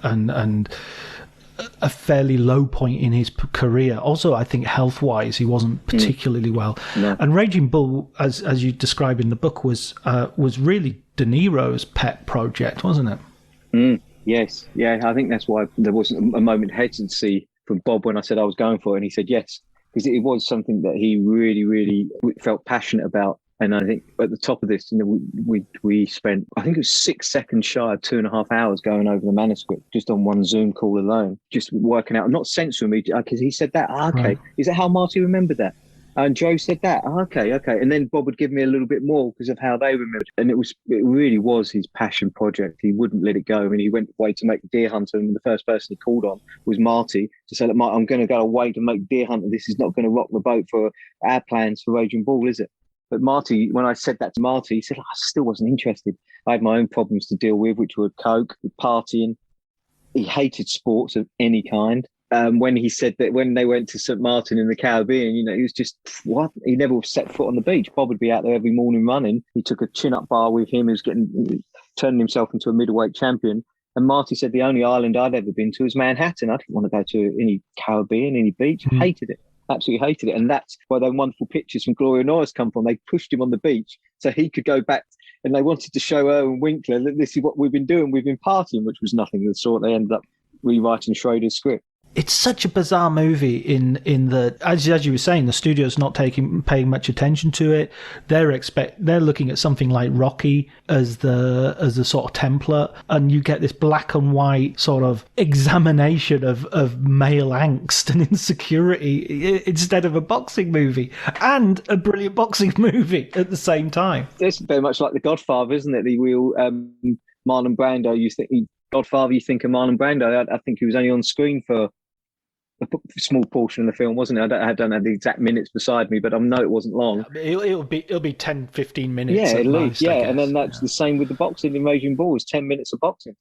and a fairly low point in his career. Also, I think health-wise, he wasn't particularly well. No. And Raging Bull, as you describe in the book, was really De Niro's pet project, wasn't it? Yes, yeah, I think that's why there wasn't a moment of hesitancy from Bob when I said I was going for it, and he said yes, because it was something that he really, really felt passionate about. And I think at the top of this, we spent, I think it was 6 seconds shy of 2.5 hours going over the manuscript just on one Zoom call alone, just working out, not censoring me, because he said that. Okay, right. Is that how Marty remembered that? And Joe said that. Oh, okay. And then Bob would give me a little bit more because of how they remembered. And it really was his passion project. He wouldn't let it go. I mean, he went away to make Deer Hunter, and the first person he called on was Marty to say, look, Marty, I'm going to go away to make Deer Hunter. This is not going to rock the boat for our plans for Raging Bull, is it? But Marty, when I said that to Marty, he said, I still wasn't interested. I had my own problems to deal with, which were coke, partying. He hated sports of any kind. When he said that when they went to St. Martin in the Caribbean, he was just, what? He never set foot on the beach. Bob would be out there every morning running. He took a chin-up bar with him. He was turning himself into a middleweight champion. And Marty said the only island I'd ever been to was Manhattan. I didn't want to go to any Caribbean, any beach. Hated it. Absolutely hated it. And that's where those wonderful pictures from Gloria Norris come from. They pushed him on the beach so he could go back, and they wanted to show Erwin Winkler that this is what we've been doing. We've been partying, which was nothing of the sort. They ended up rewriting Schroeder's script. It's such a bizarre movie in the as you were saying, the studio's not paying much attention to it. They're looking at something like Rocky as the sort of template, and you get this black and white sort of examination of male angst and insecurity instead of a boxing movie, and a brilliant boxing movie at the same time. It's very much like The Godfather, isn't it? The real Marlon Brando. Godfather, you think of Marlon Brando. I think he was only on screen for a small portion of the film, wasn't it? I don't have the exact minutes beside me, but I know it wasn't long. It'll be 10, 15 minutes. Yeah, at least. Most, and then that's the same with the boxing in Raging Bull. It's 10 minutes of boxing.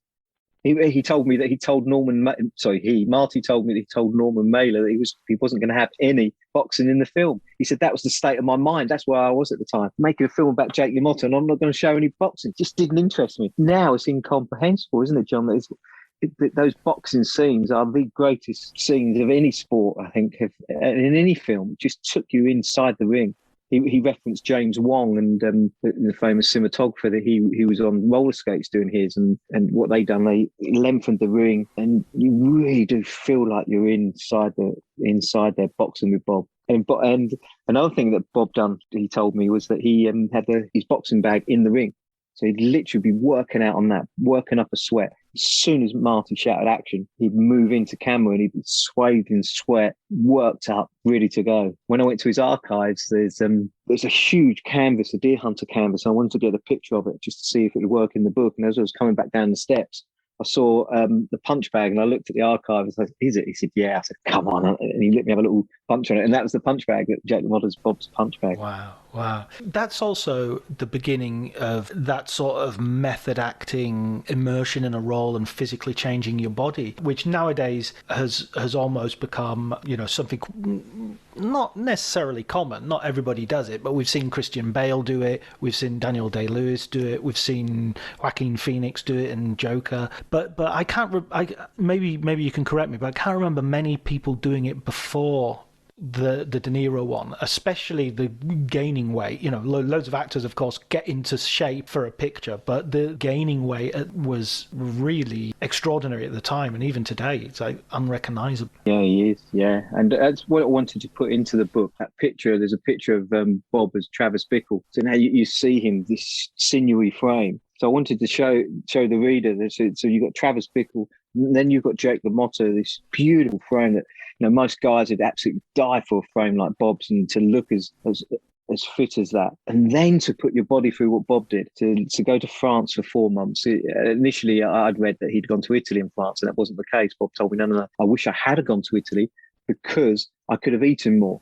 He told me that Marty told me that he told Norman Mailer that he wasn't going to have any boxing in the film. He said that was the state of my mind. That's where I was at the time, making a film about Jake LaMotta, and I'm not going to show any boxing. It just didn't interest me. Now it's incomprehensible, isn't it, John? Those boxing scenes are the greatest scenes of any sport, I think, in any film. It just took you inside the ring. He referenced James Wong and the famous cinematographer that he was on roller skates doing his, and what they done, they lengthened the ring, and you really do feel like you're inside there boxing with Bob. And another thing that Bob done, he told me, was that he had his boxing bag in the ring. So he'd literally be working out on that, working up a sweat. As soon as Marty shouted action, he'd move into camera and he'd be swathed in sweat, worked up, ready to go. When I went to his archives, there's a huge canvas, a Deer Hunter canvas. I wanted to get a picture of it just to see if it would work in the book. And as I was coming back down the steps, I saw the punch bag, and I looked at the archive and I said, is it? He said, yeah. I said, come on. And he let me have a little punch on it. And that was the punch bag, that Jake LaMotta's Bob's punch bag. Wow. That's also the beginning of that sort of method acting, immersion in a role and physically changing your body, which nowadays has almost become, something not necessarily common. Not everybody does it, but we've seen Christian Bale do it. We've seen Daniel Day-Lewis do it. We've seen Joaquin Phoenix do it in Joker. But I can't. Maybe you can correct me, but I can't remember many people doing it before the De Niro one, especially the gaining weight. Loads of actors, of course, get into shape for a picture, but the gaining weight was really extraordinary at the time, and even today, it's like unrecognizable. Yeah, he is. Yeah, and that's what I wanted to put into the book. That picture, there's a picture of Bob as Travis Bickle. So now you see him, this sinewy frame. So I wanted to show the reader this. So you've got Travis Bickle, and then you've got Jake LaMotta, this beautiful frame that most guys would absolutely die for a frame like Bob's, and to look as fit as that. And then to put your body through what Bob did, to go to France for 4 months. Initially, I'd read that he'd gone to Italy and France, and that wasn't the case. Bob told me, no, I wish I had gone to Italy because I could have eaten more.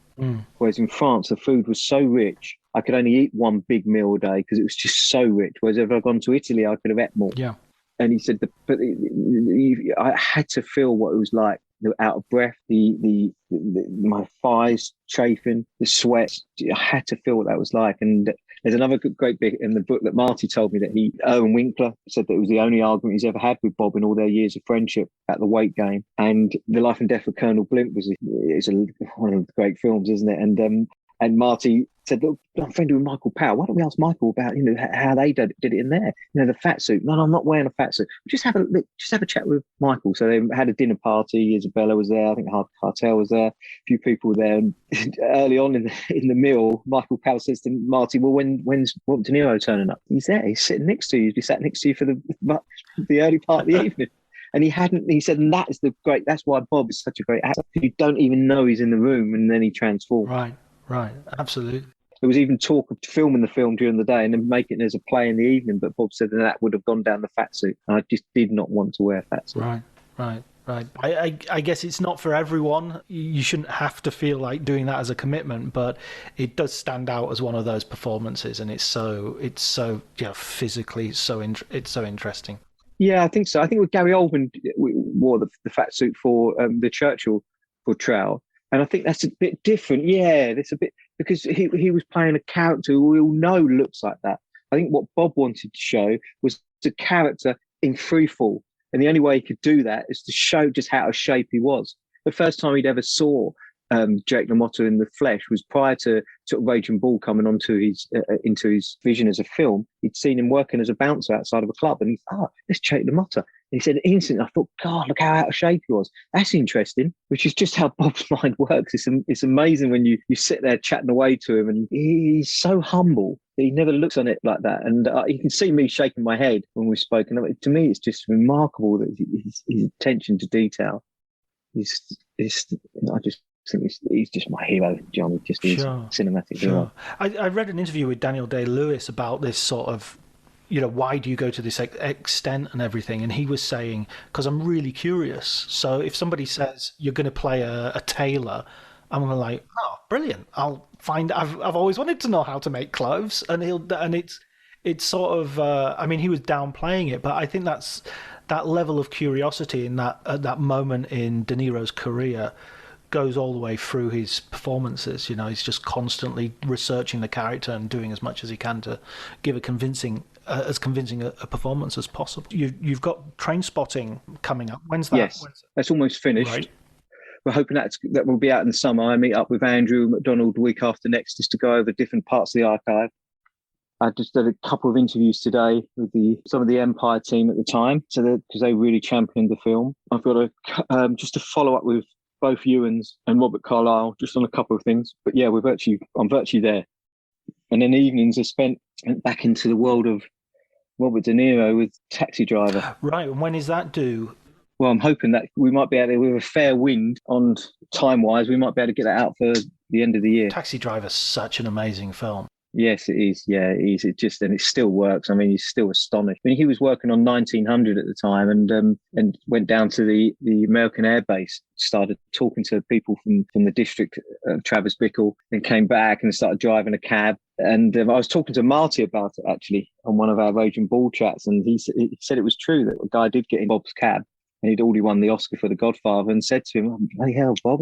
Whereas in France, the food was so rich, I could only eat one big meal a day because it was just so rich. Whereas if I'd gone to Italy, I could have ate more. Yeah. And he said, I had to feel what it was like. Out of breath, my thighs chafing, the sweat. I had to feel what that was like. And there's another great bit in the book that Marty told me that Erwin Winkler said that it was the only argument he's ever had with Bob in all their years of friendship at the weight game. And The Life and Death of Colonel Blimp is one of the great films, isn't it? And Marty said, look, I'm friendly with Michael Powell. Why don't we ask Michael about, how they did it in there? The fat suit. No, I'm not wearing a fat suit. Just have a chat with Michael. So they had a dinner party. Isabella was there. I think Cartel was there. A few people were there. And early on in the meal, Michael Powell says to Marty, well, when's De Niro turning up? He's there. He's sitting next to you. He sat next to you for the early part of the evening. And he said, and that's why Bob is such a great actor. You don't even know he's in the room, and then he transforms. Right. right. Absolutely. There was even talk of filming the film during the day and then making it as a play in the evening, but Bob said that would have gone down the fat suit. And I just did not want to wear a fat suit. Right. I guess it's not for everyone. You shouldn't have to feel like doing that as a commitment, but it does stand out as one of those performances, and it's so physically it's so interesting. Yeah, I think so. I think with Gary Oldman wore the fat suit for the Churchill portrayal, and I think that's a bit different. Yeah, it's a bit because he was playing a character who we all know looks like that. I think what Bob wanted to show was the character in free fall, and the only way he could do that is to show just how out of shape he was. The first time he'd ever saw Jake LaMotta in the flesh was prior to Raging Bull coming onto into his vision as a film. He'd seen him working as a bouncer outside of a club, and he thought, that's Jake LaMotta. And he said instantly, I thought, God, look how out of shape he was. That's interesting, which is just how Bob's mind works. It's amazing when you sit there chatting away to him, and he's so humble. He never looks on it like that. And you can see me shaking my head when we've spoken. To me, it's just remarkable that his attention to detail is I just think he's just my hero, John. Just his cinematic hero. I read an interview with Daniel Day-Lewis about this sort of, why do you go to this extent and everything? And he was saying, because I'm really curious. So if somebody says you're going to play a tailor, I'm like, oh, brilliant! I'll find. I've always wanted to know how to make clothes, and it's sort of. He was downplaying it, but I think that's that level of curiosity in that moment in De Niro's career goes all the way through his performances. He's just constantly researching the character and doing as much as he can to give as convincing a performance as possible. You've got Trainspotting coming up. When's that? Yes, that's almost finished. Right. We're hoping that will be out in the summer. I meet up with Andrew McDonald the week after next just to go over different parts of the archive. I just did a couple of interviews today with some of the Empire team at the time, because they really championed the film. I've got just to follow up with both Ewans and Robert Carlyle just on a couple of things. But yeah, I'm virtually there. And then evenings are spent back into the world of Robert De Niro with Taxi Driver. Right, and when is that due? Well, I'm hoping that we might be able to, with a fair wind on time-wise, we might be able to get that out for the end of the year. Taxi Driver's such an amazing film. Yes, it is. Yeah, it is. And it still works. He's still astonished. He was working on 1900 at the time and went down to the American Air Base, started talking to people from the district of Travis Bickle, and came back and started driving a cab. And I was talking to Marty about it, actually, on one of our Raging Bull chats, and he said it was true that a guy did get in Bob's cab. And he'd already won the Oscar for The Godfather, and said to him, oh, bloody hell, Bob,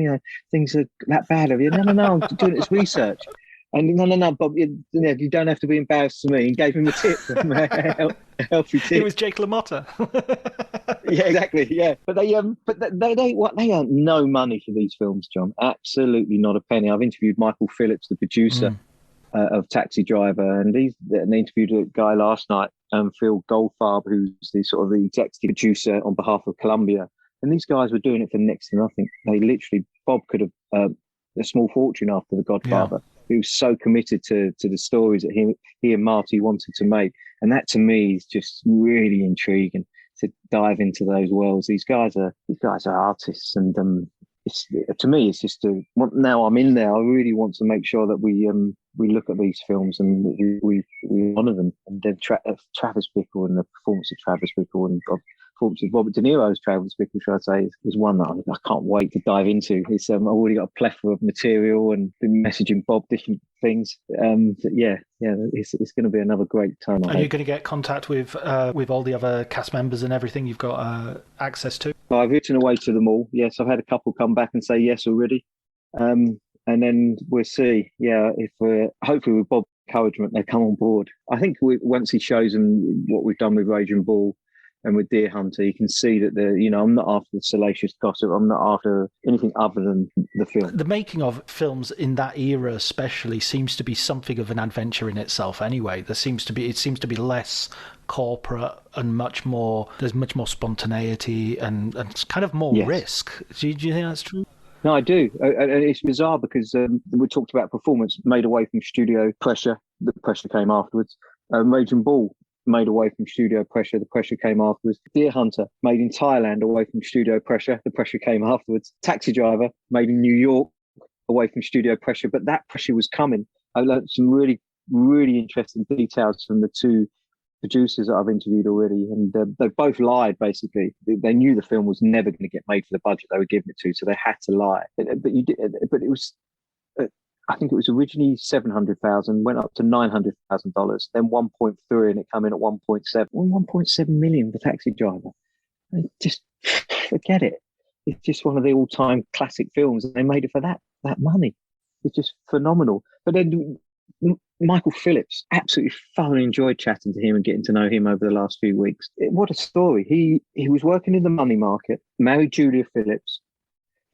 things are that bad of you. No, I'm doing this research. And no, Bob, you don't have to be embarrassed to me. And gave him a tip, a healthy tip. It was Jake LaMotta. Yeah, exactly. Yeah, but they earn no money for these films, John. Absolutely not a penny. I've interviewed Michael Phillips, the producer of Taxi Driver, and they interviewed a guy last night, Phil Goldfarb, who's the executive producer on behalf of Columbia. And these guys were doing it for next to nothing. Bob could have a small fortune after The Godfather. Yeah. He was so committed to the stories that he and Marty wanted to make. And that to me is just really intriguing, to dive into those worlds. These guys are artists, and to me, it's just now I'm in there. I really want to make sure that we look at these films and we honour them. And then Travis Bickle and the performance of Travis Bickle and the performance of Robert De Niro's Travis Bickle, should I say, is one that I can't wait to dive into. I've already got a plethora of material and been messaging Bob different things. It's going to be another great time. Are you going to get contact with all the other cast members and everything you've got access to? I've written away to them all. Yes, I've had a couple come back and say yes already. And then we'll see. Yeah, if hopefully with Bob's encouragement, they come on board. I think once he shows them what we've done with Raging Bull and with Deer Hunter, you can see that I'm not after the salacious gossip. I'm not after anything other than the film. The making of films in that era especially seems to be something of an adventure in itself anyway. It seems to be less corporate and there's much more spontaneity and kind of more risk. Do you think that's true? No, I do. And it's bizarre because we talked about performance made away from studio pressure. The pressure came afterwards. Raging Bull made away from studio pressure. The pressure came afterwards. Deer Hunter made in Thailand away from studio pressure. The pressure came afterwards. Taxi Driver made in New York away from studio pressure, but that pressure was coming. I learned some really, really interesting details from the two producers that I've interviewed already, and they both lied. Basically, they knew the film was never going to get made for the budget they were giving it to, so they had to lie. But it was, I think it was originally $700,000, went up to $900,000, then 1.3, and it came in at 1.7. 1.7 million for Taxi Driver. Just forget it. It's just one of the all-time classic films, and they made it for that money. It's just phenomenal. But then Michael Phillips, absolutely thoroughly enjoyed chatting to him and getting to know him over the last few weeks. What a story. He was working in the money market, married Julia Phillips.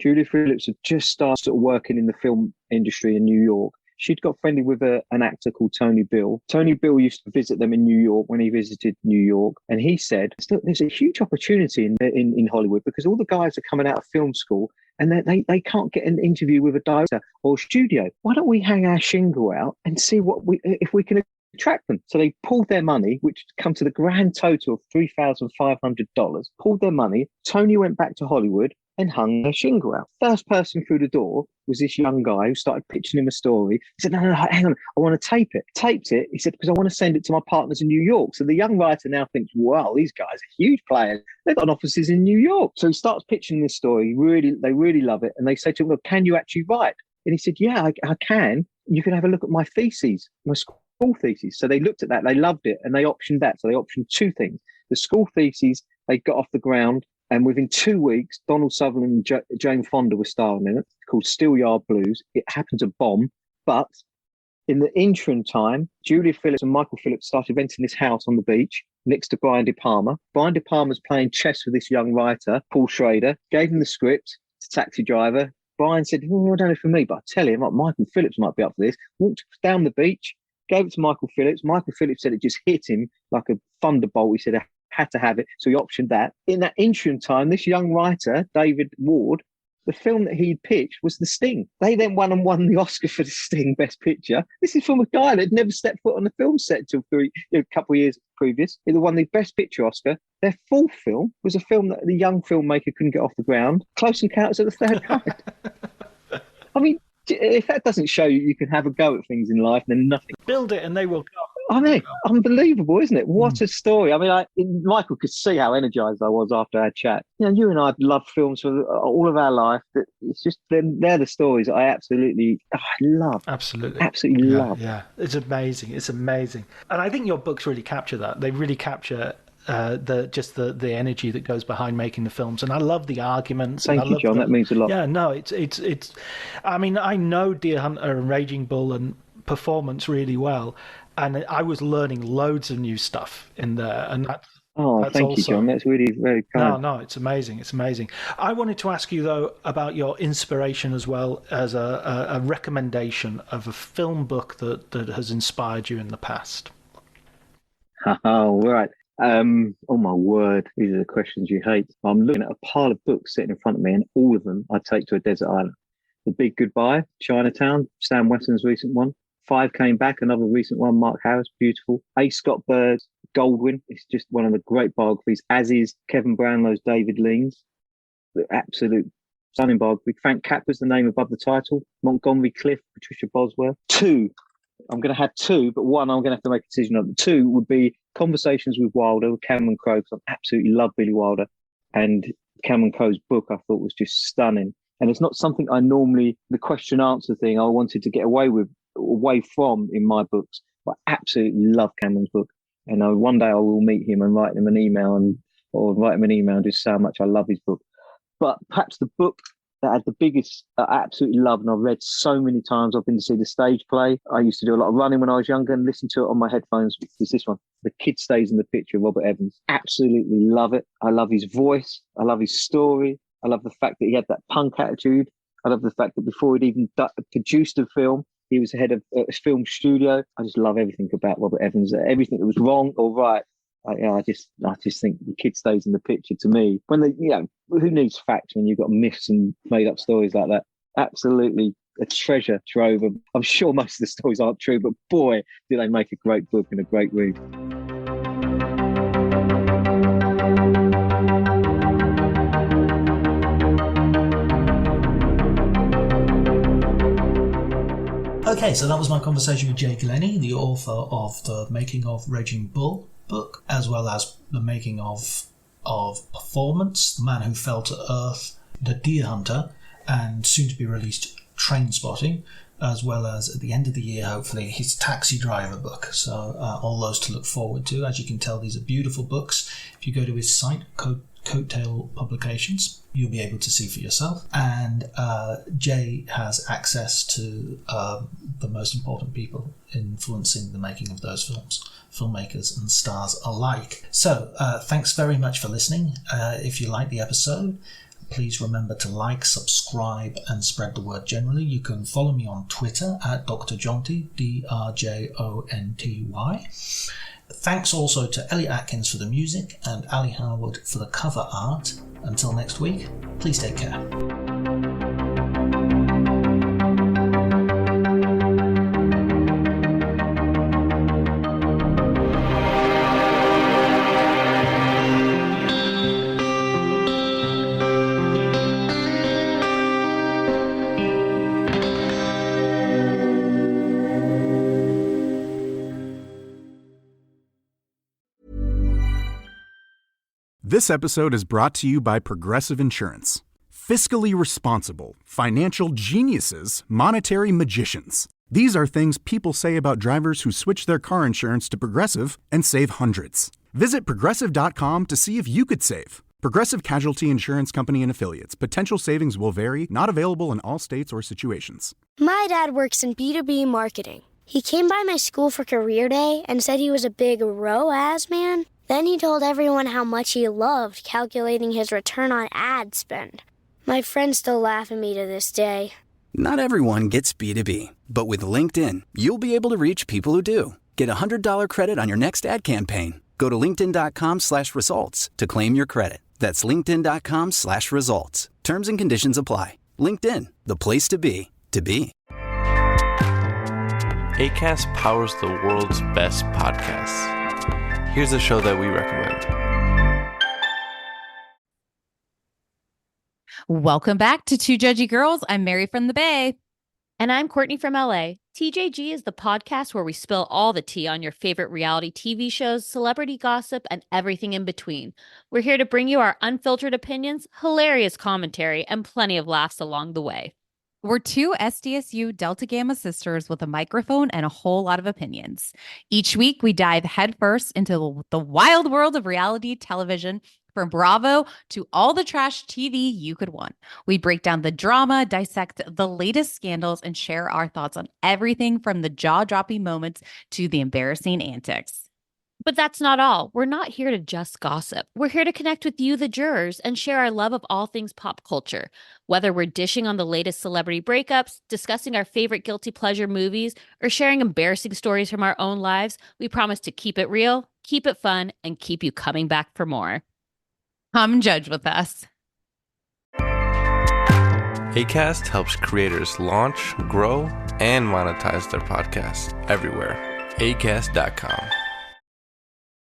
Julia Phillips had just started sort of working in the film industry in New York. She'd got friendly with an actor called Tony Bill. Tony Bill used to visit them in New York when he visited New York. And he said, there's a huge opportunity in Hollywood because all the guys are coming out of film school and they can't get an interview with a director or studio. Why don't we hang our shingle out and see if we can attract them? So they pulled their money, which come to the grand total of $3,500, pulled their money. Tony went back to Hollywood and hung their shingle out. First person through the door was this young guy who started pitching him a story. He said, no, hang on, I want to tape it. Taped it, he said, because I want to send it to my partners in New York. So the young writer now thinks, wow, these guys are huge players. They've got offices in New York. So he starts pitching this story. They really love it. And they say to him, well, can you actually write? And he said, yeah, I can. You can have a look at my theses, my school theses. So they looked at that, they loved it, and they optioned that. So they optioned two things. The school theses, they got off the ground. And within 2 weeks, Donald Sutherland and Jane Fonda were starring in it, called Steelyard Blues. It happened to bomb. But in the interim time, Julia Phillips and Michael Phillips started renting this house on the beach next to Brian De Palma. Brian De Palma's playing chess with this young writer, Paul Schrader, gave him the script to Taxi Driver. Brian said, well, I don't know for me, but I tell him, Michael Phillips might be up for this. Walked down the beach, gave it to Michael Phillips. Michael Phillips said it just hit him like a thunderbolt. He said, had to have it, so he optioned that. In that interim time, this young writer, David Ward, the film that he pitched was The Sting. They then won the Oscar for The Sting Best Picture. This is from a guy that had never stepped foot on a film set until a couple of years previous. They won the Best Picture Oscar. Their fourth film was a film that the young filmmaker couldn't get off the ground, Close Encounters of the Third Kind. I mean, if that doesn't show you can have a go at things in life, then nothing. Build it and they will come. I mean, unbelievable, isn't it? What a story. I mean, Michael could see how energized I was after our chat. You know, you and I have loved films for all of our life. It's just, they're the stories I absolutely love. Absolutely love. Yeah, it's amazing. It's amazing. And I think your books really capture that. They really capture the energy that goes behind making the films, and I love the arguments. Thank you, John. That means a lot. Yeah, no, it's. I mean, I know Deer Hunter and Raging Bull and Performance really well, and I was learning loads of new stuff in there, and that's. Oh, thank you, John. That's really very kind. No, it's amazing. It's amazing. I wanted to ask you, though, about your inspiration as well as a recommendation of a film book that has inspired you in the past. Oh, right. Oh my word, these are the questions you hate. I'm looking at a pile of books sitting in front of me, and all of them I take to a desert island. The Big Goodbye, Chinatown, Sam Weston's recent one. Five Came Back, another recent one, Mark Harris, beautiful. A. Scott Bird's Goldwyn, it's just one of the great biographies, as is Kevin Brownlow's David Lean's. The absolute stunning biography. Frank Capra's The Name Above the Title. Montgomery Clift, Patricia Bosworth. Two, I'm going to have two, but one I'm going to have to make a decision on. Two would be Conversations with Wilder, with Cameron Crowe, because I absolutely love Billy Wilder. And Cameron Crowe's book I thought was just stunning. And it's not something I normally, the question answer thing I wanted to get away from in my books. But I absolutely love Cameron's book. And one day I will meet him and write him an email and just say how much I love his book. But perhaps the book that had the biggest, I absolutely love, and I've read so many times. I've been to see the stage play. I used to do a lot of running when I was younger and listen to it on my headphones. It's this one, The Kid Stays in the Picture, Robert Evans. Absolutely love it. I love his voice. I love his story. I love the fact that he had that punk attitude. I love the fact that before he'd even produced a film, he was the head of a film studio. I just love everything about Robert Evans. Everything that was wrong or right. I just think The Kid Stays in the Picture to me. Who needs facts when you've got myths and made up stories like that? Absolutely a treasure trove. I'm sure most of the stories aren't true, but boy, do they make a great book and a great read. Okay, so that was my conversation with Jay Glenny, the author of the Making of Raging Bull book, as well as the making of Performance, The Man Who Fell to Earth, The Deer Hunter, and soon to be released Trainspotting, as well as at the end of the year, hopefully, his Taxi Driver book. So all those to look forward to. As you can tell, these are beautiful books. If you go to his site, Coattail Publications, you'll be able to see for yourself. And Jay has access to the most important people influencing the making of those films, filmmakers and stars alike. So thanks very much for listening. If you like the episode, please remember to like, subscribe, and spread the word generally. You can follow me on Twitter at Dr. Jonty, DRJONTY. Thanks also to Elliot Atkins for the music and Ali Howard for the cover art. Until next week, please take care. This episode is brought to you by Progressive Insurance. Fiscally responsible, financial geniuses, monetary magicians. These are things people say about drivers who switch their car insurance to Progressive and save hundreds. Visit Progressive.com to see if you could save. Progressive Casualty Insurance Company and Affiliates. Potential savings will vary, not available in all states or situations. My dad works in B2B marketing. He came by my school for career day and said he was a big ROAS man. Then he told everyone how much he loved calculating his return on ad spend. My friends still laugh at me to this day. Not everyone gets B2B, but with LinkedIn, you'll be able to reach people who do. Get a $100 credit on your next ad campaign. Go to linkedin.com/results to claim your credit. That's linkedin.com/results. Terms and conditions apply. LinkedIn, the place to be, to be. Acast powers the world's best podcasts. Here's a show that we recommend. Welcome back to Two Judgy Girls. I'm Mary from the Bay. And I'm Courtney from LA. TJG is the podcast where we spill all the tea on your favorite reality TV shows, celebrity gossip, and everything in between. We're here to bring you our unfiltered opinions, hilarious commentary, and plenty of laughs along the way. We're two SDSU Delta Gamma sisters with a microphone and a whole lot of opinions. Each week, we dive headfirst into the wild world of reality television, from Bravo to all the trash TV you could want. We break down the drama, dissect the latest scandals, and share our thoughts on everything from the jaw-dropping moments to the embarrassing antics. But that's not all. We're not here to just gossip. We're here to connect with you, the jurors, and share our love of all things pop culture. Whether we're dishing on the latest celebrity breakups, discussing our favorite guilty pleasure movies, or sharing embarrassing stories from our own lives, we promise to keep it real, keep it fun, and keep you coming back for more. Come judge with us. Acast helps creators launch, grow, and monetize their podcasts everywhere. Acast.com.